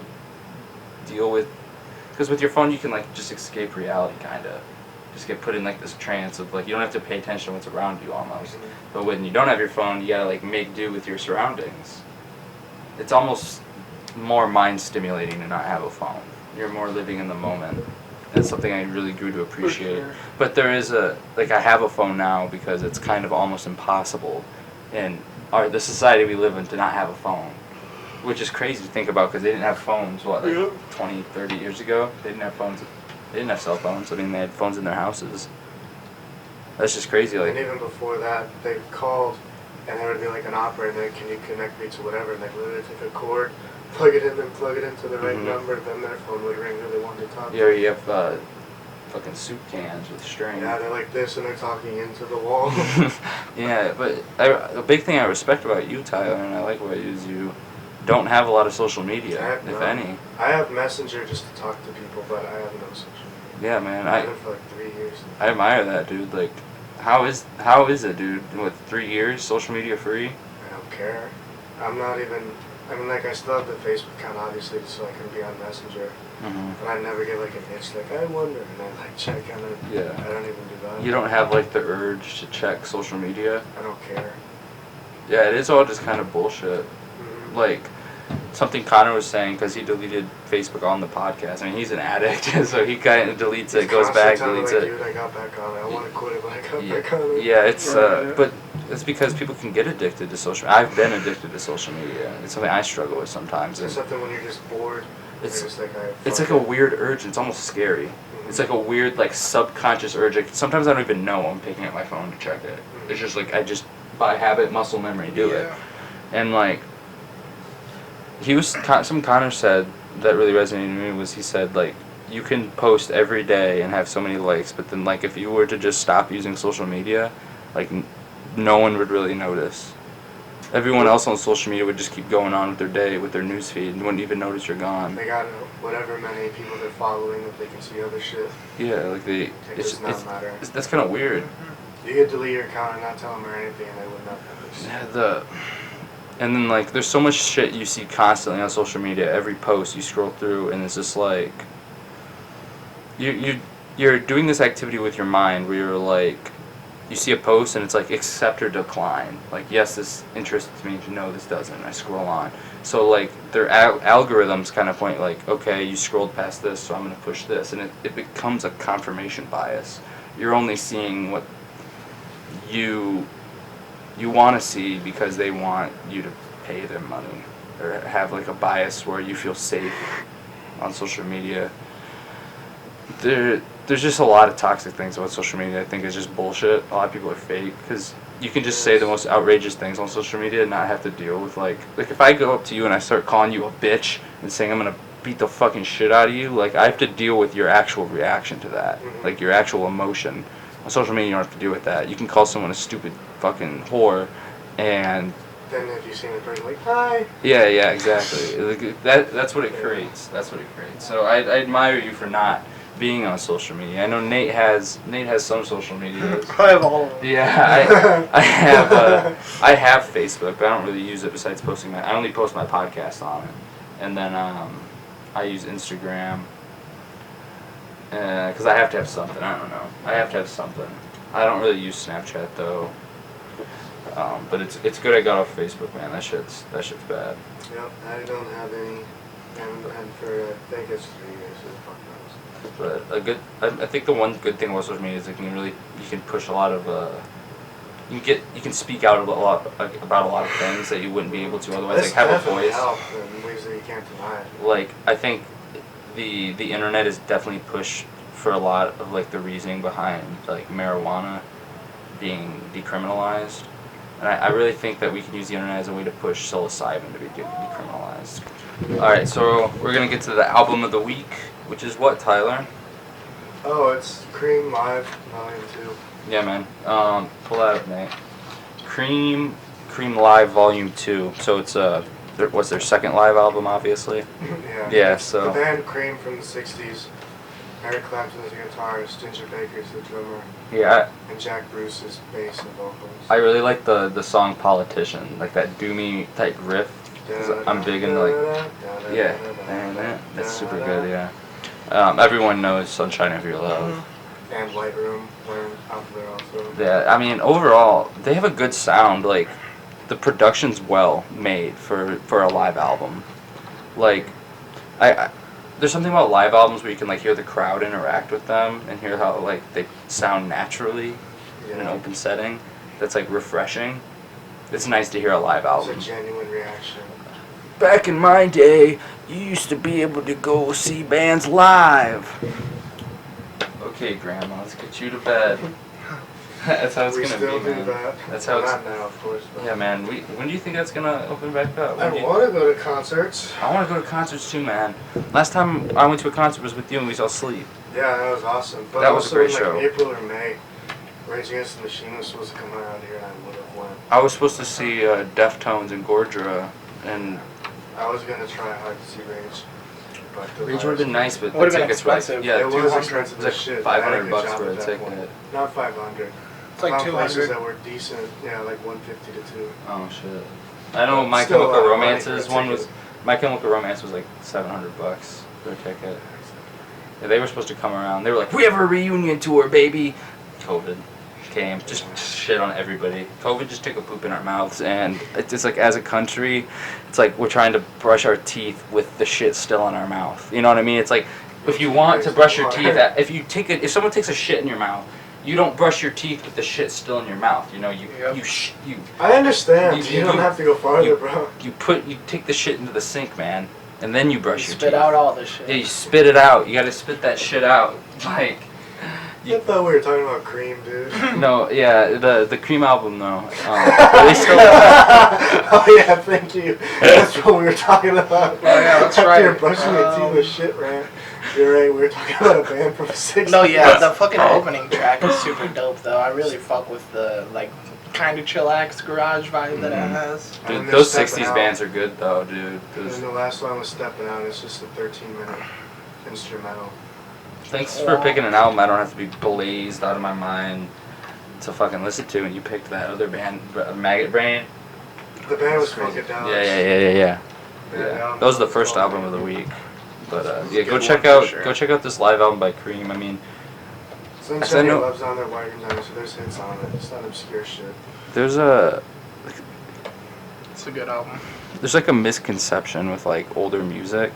S1: deal with, because with your phone you can like just escape reality, kind of just get put in like this trance of like you don't have to pay attention to what's around you almost. But when you don't have your phone, you gotta like make do with your surroundings. It's almost more mind stimulating to not have a phone. You're more living in the moment. That's something I really grew to appreciate. Sure. But there is I have a phone now because it's kind of almost impossible in the society we live in to not have a phone. Which is crazy to think about because they didn't have phones, 20, 30 years ago? They didn't have phones. They didn't have cell phones. I mean, they had phones in their houses. That's just crazy. Like,
S3: and even before that, they called and there would be like an operator, can you connect me to whatever? And they'd literally take a cord, plug it in, then plug it into the right number, then their phone would ring who they wanted to talk to.
S1: Yeah, you have fucking soup cans with string.
S3: Yeah, they're like this and they're talking into the wall.
S1: Yeah, but a big thing I respect about you, Tyler, and I like what you is you don't have a lot of social media, if any.
S3: I have Messenger just to talk to people, but I have no social media.
S1: Yeah, man.
S3: I've been for like 3 years.
S1: I admire that, dude. Like, how is it, dude? With 3 years, social media free?
S3: I don't care. I'm not even. I mean, like, I still have the Facebook account, obviously, so I can be on Messenger. But I never get like an itch, like I wonder, and I like check on it.
S1: Yeah.
S3: I don't even do that.
S1: You don't have like the urge to check social media?
S3: I don't care.
S1: Yeah, it is all just kind of bullshit. Like something Connor was saying, because he deleted Facebook on the podcast. I mean, he's an addict, so he kind of deletes it, goes back, deletes it.
S3: Dude, I got back on it. I want to quit it, but I got back on it.
S1: Yeah, it's but it's because people can get addicted to social. I've been addicted to social media. It's something I struggle with sometimes.
S3: It's something when you're just bored.
S1: It's like a weird urge. It's almost scary. It's like a weird, like subconscious urge. Like, sometimes I don't even know I'm picking up my phone to check it. It's just like I just by habit, muscle memory, do it. And like. Some Connor said that really resonated with me was he said like you can post every day and have so many likes, but then like if you were to just stop using social media, like no one would really notice. Everyone else on social media would just keep going on with their day, with their news feed, and wouldn't even notice you're gone.
S3: They got whatever many people they're following that they can see other shit.
S1: Yeah, like
S3: it does not matter.
S1: That's kind of weird.
S3: You could delete your account and not tell them or anything, and they would not notice.
S1: Yeah, and then like there's so much shit you see constantly on social media. Every post you scroll through and it's just like you're doing this activity with your mind where you're like you see a post and it's like accept or decline. Like yes, this interests me, no, this doesn't. I scroll on. So like their algorithms kind of point like, okay, you scrolled past this, so I'm gonna push this, and it becomes a confirmation bias. You're only seeing what you want to see because they want you to pay them money or have like a bias where you feel safe on social media. There's just a lot of toxic things about social media. I think it's just bullshit. A lot of people are fake because you can just say the most outrageous things on social media and not have to deal with like if I go up to you and I start calling you a bitch and saying I'm gonna beat the fucking shit out of you, like I have to deal with your actual reaction to that, like your actual emotion. On social media, you don't have to deal with that. You can call someone a stupid fucking whore, and
S3: then if you see the person like, hi.
S1: Yeah, exactly. Like, that's what it creates. That's what it creates. So I admire you for not being on social media. I know Nate has some social media.
S2: I have all of them.
S1: Yeah, I have Facebook, but I don't really use it besides posting I only post my podcast on it, and then I use Instagram because I have to have something. I don't know. I have to have something. I don't really use Snapchat though. But it's good I got off Facebook, man. That shit's bad.
S3: Yep, I don't have any, and for I think it's 3 years.
S1: But I think the one good thing about social media is you can push a lot of you can speak out about a lot of things that you wouldn't be able to otherwise.
S3: It's
S1: like have a
S3: definitely
S1: voice.
S3: help in ways that you can't deny.
S1: Like I think the internet is definitely pushed for a lot of like the reasoning behind like marijuana being decriminalized. And I really think that we can use the internet as a way to push psilocybin to be decriminalized. Alright, so we're going to get to the album of the week, which is what, Tyler?
S3: Oh, it's Cream Live Volume 2.
S1: Yeah, man. Pull that up, Nate. Cream Live Volume 2. So it's what's their second live album, obviously? Yeah, so...
S3: The band Cream from the 60s. Eric Clapton's the guitarist, Ginger Baker's the drummer.
S1: Yeah.
S3: And Jack Bruce's bass and vocals.
S1: I really like the song Politician, like that doomy type riff. 'Cause I'm big into like... Yeah. That's super good, yeah. Everyone knows Sunshine of Your Love.
S3: And White Room were out there also.
S1: Yeah, I mean, overall, they have a good sound. Like, the production's well made for a live album. Like, there's something about live albums where you can like hear the crowd interact with them and hear how like they sound naturally in an open setting. That's like refreshing. It's nice to hear a live album.
S3: It's a genuine reaction.
S1: Back in my day, you used to be able to go see bands live. Okay, Grandma, let's get you to bed. That's how it's
S3: we
S1: gonna
S3: still
S1: be,
S3: do
S1: man.
S3: that.
S1: That's how
S3: Not
S1: it's.
S3: now, of course. But
S1: Yeah, man. When do you think that's gonna open back up?
S3: I want to go to concerts.
S1: I want to go to concerts too, man. Last time I went to a concert was with you and we saw Sleep.
S3: Yeah, that was awesome. But
S1: That was
S3: also
S1: a great
S3: in
S1: show.
S3: like April or May, Rage Against the Machine was supposed to come around here and I would have went.
S1: I was supposed to see Deftones and Gordra, and
S3: I was going to try hard to see Rage. But the
S1: Rage would have been nice, but the
S2: Would've been
S1: tickets were like,
S2: expensive.
S1: yeah,
S3: it was
S1: 200,
S3: expensive
S1: it was
S3: as shit.
S1: like
S3: They had a
S1: $500
S3: good
S1: bucks
S3: job
S1: for a
S3: at that
S1: ticket.
S3: point. Not 500.
S2: It's like
S3: Found
S2: 200.
S3: places that were decent, yeah, like 150 to 2.
S1: Oh shit! I know My
S3: Still a
S1: Chemical
S3: lot of money
S1: Romance's
S3: for a
S1: one was
S3: ticket.
S1: My Chemical Romance was like $700 for a ticket. Yeah, they were supposed to come around. They were like, "We have a reunion tour, baby." COVID came, just shit on everybody. COVID just took a poop in our mouths, and it's just like as a country, it's like we're trying to brush our teeth with the shit still in our mouth. You know what I mean? It's like if you want to brush your teeth, if someone takes a shit in your mouth, you don't brush your teeth with the shit still in your mouth. You know, you
S3: I understand.
S1: You-
S3: You don't
S1: you-
S3: have to go farther,
S1: you-
S3: bro.
S1: you take the shit into the sink, man, and then you brush your
S2: Spit
S1: teeth.
S2: out all this shit.
S1: Yeah, you spit it out. You gotta spit that shit out. Like,
S3: I thought we were talking about Cream, dude.
S1: no, yeah, the Cream album though. They still.
S3: Oh yeah, thank you. That's what we were talking about.
S2: Oh, yeah, that's
S3: After
S2: right.
S3: you're brushing your teeth with shit, right? You're right. We were talking about a band from the '60s.
S2: No, yeah, the fucking opening track is super dope though. I really fuck with the like kind of chillax garage vibe that it has.
S3: And
S1: Dude,
S3: they're
S1: those
S3: stepping
S1: 60s
S3: out.
S1: bands are good though, dude.
S3: And
S1: Those-
S3: then the last one was Stepping Out. It's just a 13-minute instrumental.
S1: Thanks for picking an album I don't have to be blazed out of my mind to fucking listen to, and you picked that other band, Maggot Brain.
S3: The band was
S1: Crazy.
S3: Funkadelic.
S1: Yeah. That was the first album of the week. But yeah, go check out this live album by Cream. I mean,
S3: Sunshine
S1: know-
S3: Your Love's on there, White Room down there, so there's hits on it. It's not obscure shit.
S1: there's
S2: It's a good album.
S1: like a misconception with like older music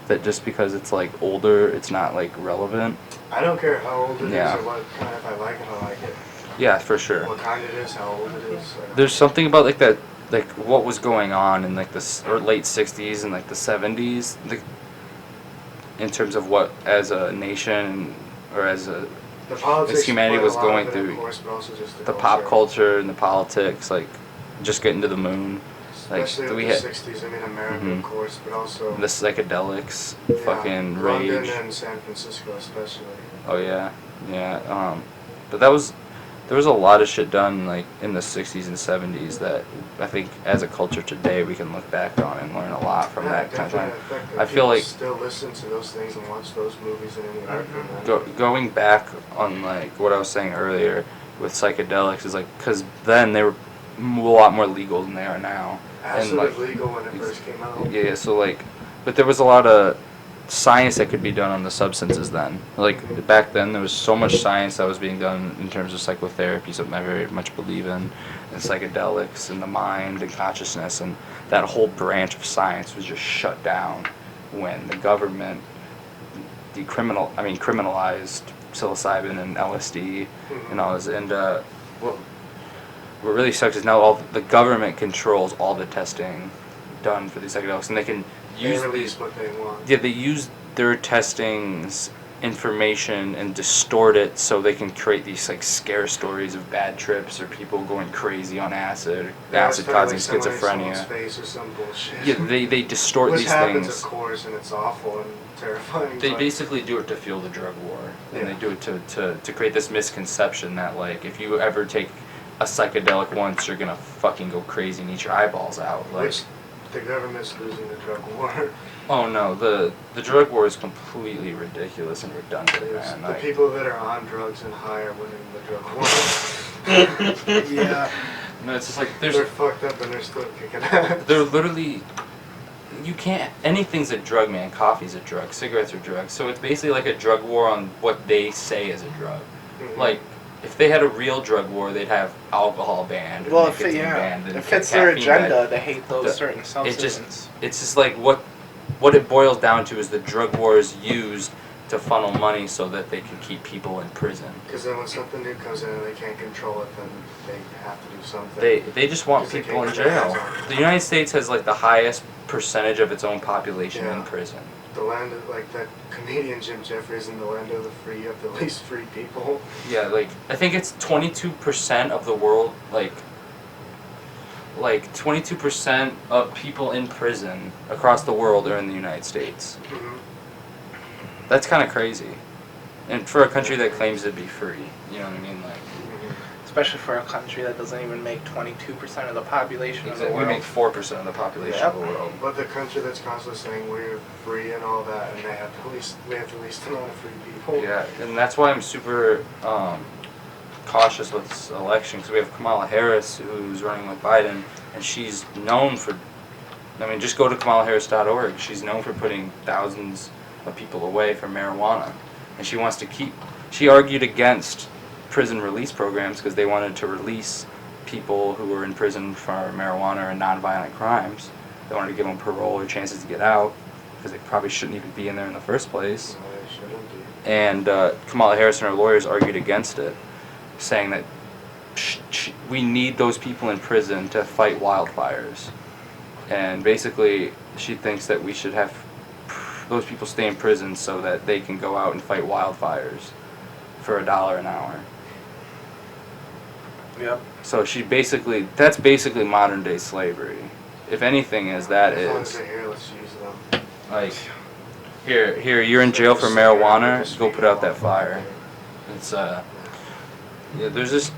S1: that just because it's like older, it's not like relevant.
S3: I don't care how old it is
S1: Yeah.
S3: or what kind. If I like it, I like it.
S1: Yeah, for sure.
S3: What kind it is, how old it is.
S1: There's something about like that, like what was going on in like or late '60s and like the '70s, like in terms of what as a nation or as a
S3: The politics
S1: humanity
S3: play a
S1: was
S3: lot
S1: going
S3: of it, of
S1: through,
S3: course, but also just
S1: the pop culture and the politics, like just getting to the moon, like
S3: Especially
S1: we
S3: with the
S1: had
S3: 60s, I mean America,
S1: Mhm.
S3: of course, but also
S1: the psychedelics,
S3: yeah,
S1: fucking
S3: London
S1: rage.
S3: and San Francisco especially.
S1: Oh yeah, yeah. But there was a lot of shit done like in the '60s and '70s that I think as a culture today we can look back on and learn a lot from
S3: Yeah,
S1: that kind of
S3: definitely
S1: time.
S3: affect that
S1: I feel
S3: people
S1: like
S3: still listen to those things and watch those movies and any art from them.
S1: going back on like what I was saying earlier with psychedelics is like because then they were a lot more legal than they are now.
S3: Acid
S1: And like
S3: was legal when it first came out.
S1: yeah, so like, but there was a lot of science that could be done on the substances then. Like back then, there was so much science that was being done in terms of psychotherapy, something I very much believe in, and psychedelics and the mind and consciousness, and that whole branch of science was just shut down when the government criminalized psilocybin and LSD and all this. And what really sucks is now the government controls all the testing done for these psychedelics, and they can use
S3: They release
S1: these.
S3: what they want.
S1: Yeah, they use their testings information and distort it so they can create these like scare stories of bad trips or people going crazy on acid,
S3: Yeah,
S1: acid
S3: it's kinda
S1: causing
S3: like someone in someone's
S1: schizophrenia.
S3: face or some bullshit.
S1: Yeah, they distort
S3: Which
S1: these
S3: happens,
S1: things.
S3: of course, and it's awful and terrifying.
S1: They
S3: but
S1: basically do it to fuel the drug war, and
S3: Yeah.
S1: they do it to create this misconception that like if you ever take a psychedelic once, you're gonna fucking go crazy and eat your eyeballs out. Like,
S3: which the government's losing the drug war.
S1: oh no, the drug war is completely ridiculous and redundant,
S3: It's
S1: man.
S3: the
S1: Like,
S3: people that are on drugs and high are winning the drug war. Yeah.
S1: no, it's just like
S3: They're fucked up and they're still kicking ass.
S1: they're literally. You can't. Anything's a drug, man. Coffee's a drug. Cigarettes are drugs. So it's basically like a drug war on what they say is a drug.
S3: Mhm.
S1: Like, if they had a real drug war, they'd have alcohol banned,
S2: Well,
S1: nicotine banned, and
S2: if it's their
S1: caffeine banned.
S2: agenda to hate those
S1: The-
S2: certain
S1: It's
S2: substances.
S1: just like what it boils down to is the drug war is used to funnel money so that they can keep people in prison.
S3: Because then when something new comes in and they can't control it, then they have to do something.
S1: They just want
S3: 'Cause they
S1: people in
S3: can't get their
S1: jail.
S3: hands on it.
S1: The United States has like the highest percentage of its own population
S3: Yeah.
S1: in prison.
S3: The land of, like that comedian Jim Jeffries in the land of the free, you have the least free people.
S1: Yeah, like I think it's 22% of the world, like 22% of people in prison across the world are in the United States.
S3: Mhm.
S1: That's kind of crazy, and for a country that claims to be free, you know what I mean? Like,
S2: Especially for a country that doesn't even make 22% of the population of the
S1: we
S2: world.
S1: make 4% of the population
S2: Yep.
S1: of the world.
S3: But the country that's constantly saying we're free and all that, and they have we have the least amount of free people.
S1: Yeah, and that's why I'm super cautious with this election, because we have Kamala Harris who's running with Biden, and she's known for, I mean, just go to KamalaHarris.org. She's known for putting thousands of people away from marijuana, and she wants to she argued against prison release programs because they wanted to release people who were in prison for marijuana or nonviolent crimes. They wanted to give them parole or chances to get out because they probably shouldn't even be in there in the first place.
S3: No, they shouldn't be.
S1: And Kamala Harris and her lawyers argued against it, saying that we need those people in prison to fight wildfires. And basically, she thinks that we should have those people stay in prison so that they can go out and fight wildfires for $1 an hour.
S2: Yep.
S1: So that's basically modern day slavery. If anything, as that
S3: As long as
S1: is.
S3: they're here, let's use them.
S1: Like, here, you're in jail for marijuana, go put out that fire. It's, yeah, there's this.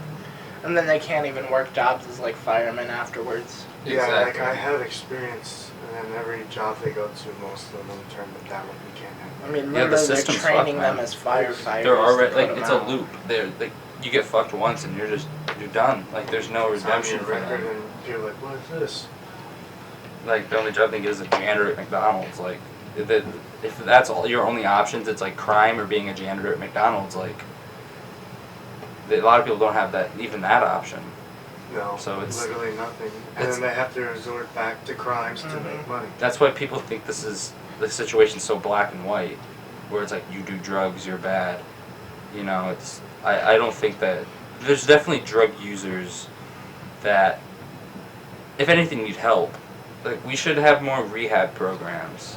S2: And then they can't even work jobs as like firemen afterwards.
S3: Yeah,
S1: Exactly.
S3: like I have experience, and then every job they go to, most of them turn them down when we can't have
S2: I mean,
S1: Yeah, the
S2: literally they're
S1: system's
S2: training
S1: fucked,
S2: them
S1: man.
S2: as firefighters.
S1: They're already,
S2: to
S1: like,
S2: put
S1: it's
S2: them
S1: a
S2: out.
S1: loop. You get fucked once and you're done. Like, there's no
S3: It's on
S1: redemption
S3: your
S1: for
S3: record,
S1: them.
S3: and you're like, what is this?
S1: Like, the only job they get is a janitor at McDonald's. Like, if that's all your only options, it's like crime or being a janitor at McDonald's. Like, a lot of people don't have even that option.
S3: No,
S1: So it's-
S3: literally nothing. And
S1: it's-
S3: then they have to resort back to crimes to make money.
S1: That's why people think the situation's so black and white, where it's like you do drugs, you're bad. You know, I don't think that there's definitely drug users that, if anything, need help. Like, we should have more rehab programs.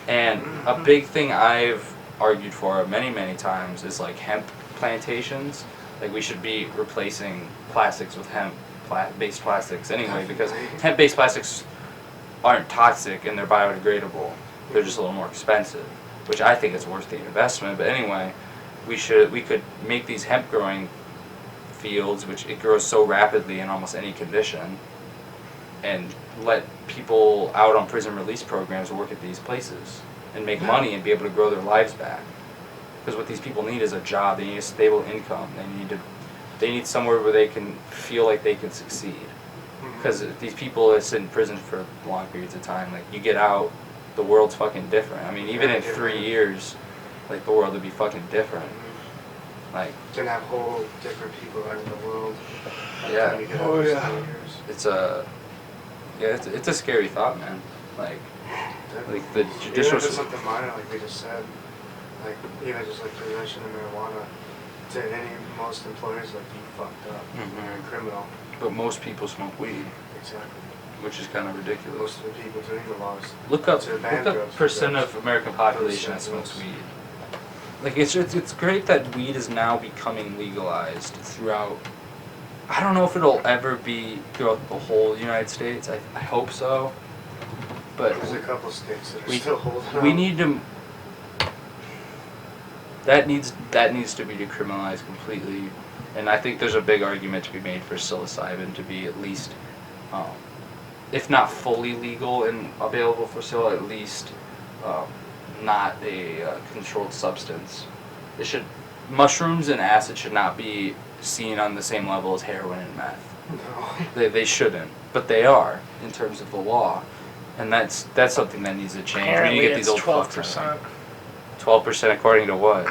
S1: And a big thing I've argued for many, many times is like hemp plantations. Like, we should be replacing plastics with hemp-based plastics anyway, because hemp-based plastics aren't toxic and they're biodegradable. They're just a little more expensive, which I think is worth the investment. But anyway, we could make these hemp growing fields, which it grows so rapidly in almost any condition, and let people out on prison release programs work at these places and make money and be able to grow their lives back. Because what these people need is a job. They need a stable income. They need somewhere where they can feel like they can succeed. Because these people that sit in prison for long periods of time, like, you get out, the world's fucking different. I mean, even in 3 years, like, the world would be fucking different. Like,
S3: Can have whole different people out in the world.
S1: Yeah.
S3: When you get
S2: Oh,
S3: over
S2: yeah.
S3: 3 years.
S1: it's a scary thought, man. Like the
S3: Even
S1: judicial
S3: if it's something minor, like we just said, like even just like possession of marijuana, to most employers, like, you fucked up, you're a criminal.
S1: But most people smoke weed,
S3: Exactly.
S1: which is kind of ridiculous.
S3: Most of the people doing the laws.
S1: Look up
S3: to ban drugs,
S1: percent
S3: drugs.
S1: of American population that smokes weed. Like, it's great that weed is now becoming legalized throughout. I don't know if it'll ever be throughout the whole United States. I hope so. But
S3: There's a couple states that are
S1: we-
S3: still holding
S1: we
S3: on.
S1: need to. That needs to be decriminalized completely, and I think there's a big argument to be made for psilocybin to be at least, if not fully legal and available for sale, at least not a controlled substance. Mushrooms and acid should not be seen on the same level as heroin and meth.
S3: No.
S1: They shouldn't, but they are in terms of the law, and that's something that needs to change. We
S2: Apparently
S1: need to get
S2: it's
S1: these old fucks
S2: 12%.
S1: out. 12% according to what?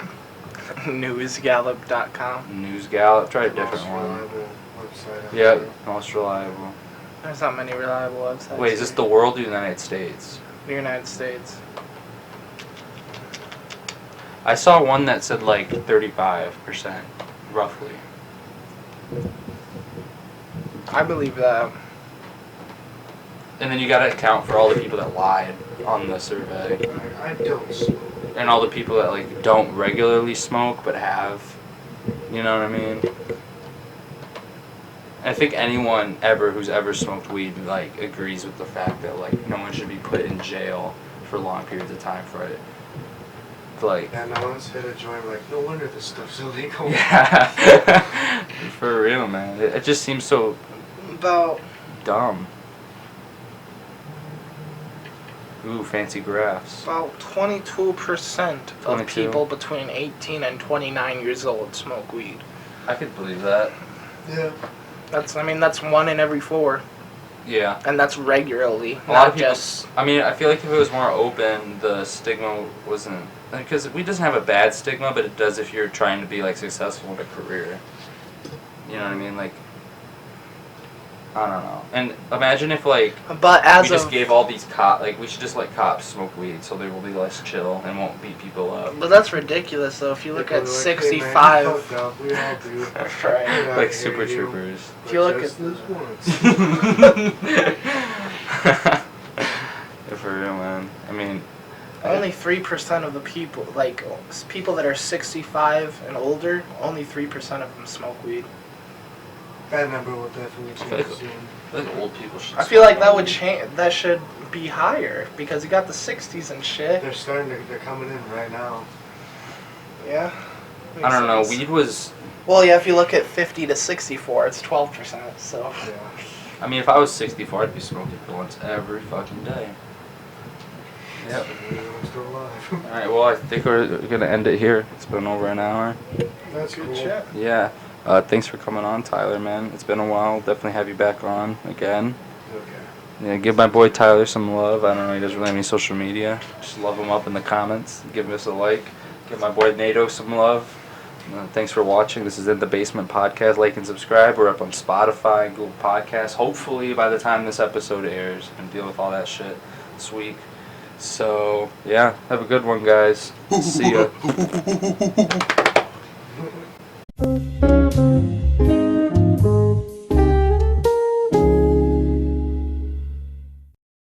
S2: Newsgallup.com.
S1: News Gallup. Try a
S3: The
S1: different
S3: most
S1: one.
S3: reliable website out
S1: Yep,
S3: there.
S1: most reliable.
S2: There's not many reliable websites.
S1: Wait, is this the world or the United States?
S2: The United States?
S1: I saw one that said like 35%, roughly.
S2: I believe that.
S1: And then you gotta account for all the people that lied on the survey.
S3: Like, I don't smoke.
S1: And all the people that like don't regularly smoke but have. You know what I mean? I think anyone ever who's ever smoked weed like agrees with the fact that like no one should be put in jail for long periods of time for it. Like,
S3: Yeah, no one's hit a joint like, no wonder this stuff's illegal.
S1: yeah. For real, man. It just seems so
S2: About
S1: dumb. Ooh, fancy graphs.
S2: about 22% of
S1: 22?
S2: people between 18 and 29 years old smoke weed.
S1: I could believe that.
S3: Yeah.
S2: That's 1 in every 4,
S1: Yeah.
S2: and that's regularly,
S1: A lot of
S2: not
S1: people.
S2: just.
S1: I mean, I feel like if it was more open, the stigma wasn't. Because weed doesn't have a bad stigma, but it does if you're trying to be like successful in a career. You know what I mean? Like, I don't know. And imagine if like
S2: But as
S1: we just
S2: of,
S1: gave all these cops, like we should just let cops smoke weed so they will be less chill and won't beat people up.
S2: but that's ridiculous though. If you look
S3: People
S2: at
S3: are like, "Hey, man, you
S2: 65,
S3: fucked up. We all do.
S2: Right.
S3: Get out
S1: Like
S3: of
S1: Super
S3: here, you.
S1: Troopers.
S2: If you look
S3: Just
S2: at-
S3: this once.
S1: For real, man. I mean,
S2: only 3% of the people, like people that are 65 and older, only 3% of them smoke weed.
S3: That number will definitely
S1: feel like-
S3: change soon.
S1: I think old people should.
S2: I feel like that
S1: smoke
S2: would
S1: weed.
S2: change. That should be higher because you got the 60s and shit.
S3: They're starting to, they're coming in right now.
S2: Yeah.
S1: I don't know.
S2: Makes sense.
S1: Weed was.
S2: Well, yeah. If you look at 50 to 64, it's 12%. So.
S3: Yeah.
S1: I mean, if I was 64, I'd be smoking blunts every fucking day. Yep.
S3: I'm still alive.
S1: All right. Well, I think we're gonna end it here. It's been over an hour.
S3: That's
S2: Good
S3: cool.
S2: shit.
S1: Yeah. Thanks for coming on, Tyler, man. It's been a while. Definitely have you back on again.
S3: Okay.
S1: Yeah, give my boy Tyler some love. I don't know, he doesn't really have any social media. Just love him up in the comments. Give us a like. Give my boy Nato some love. Thanks for watching. This is In the Basement Podcast. Like and subscribe. We're up on Spotify, Google Podcasts. Hopefully by the time this episode airs, I can deal with all that shit this week. So, yeah, have a good one, guys. See ya.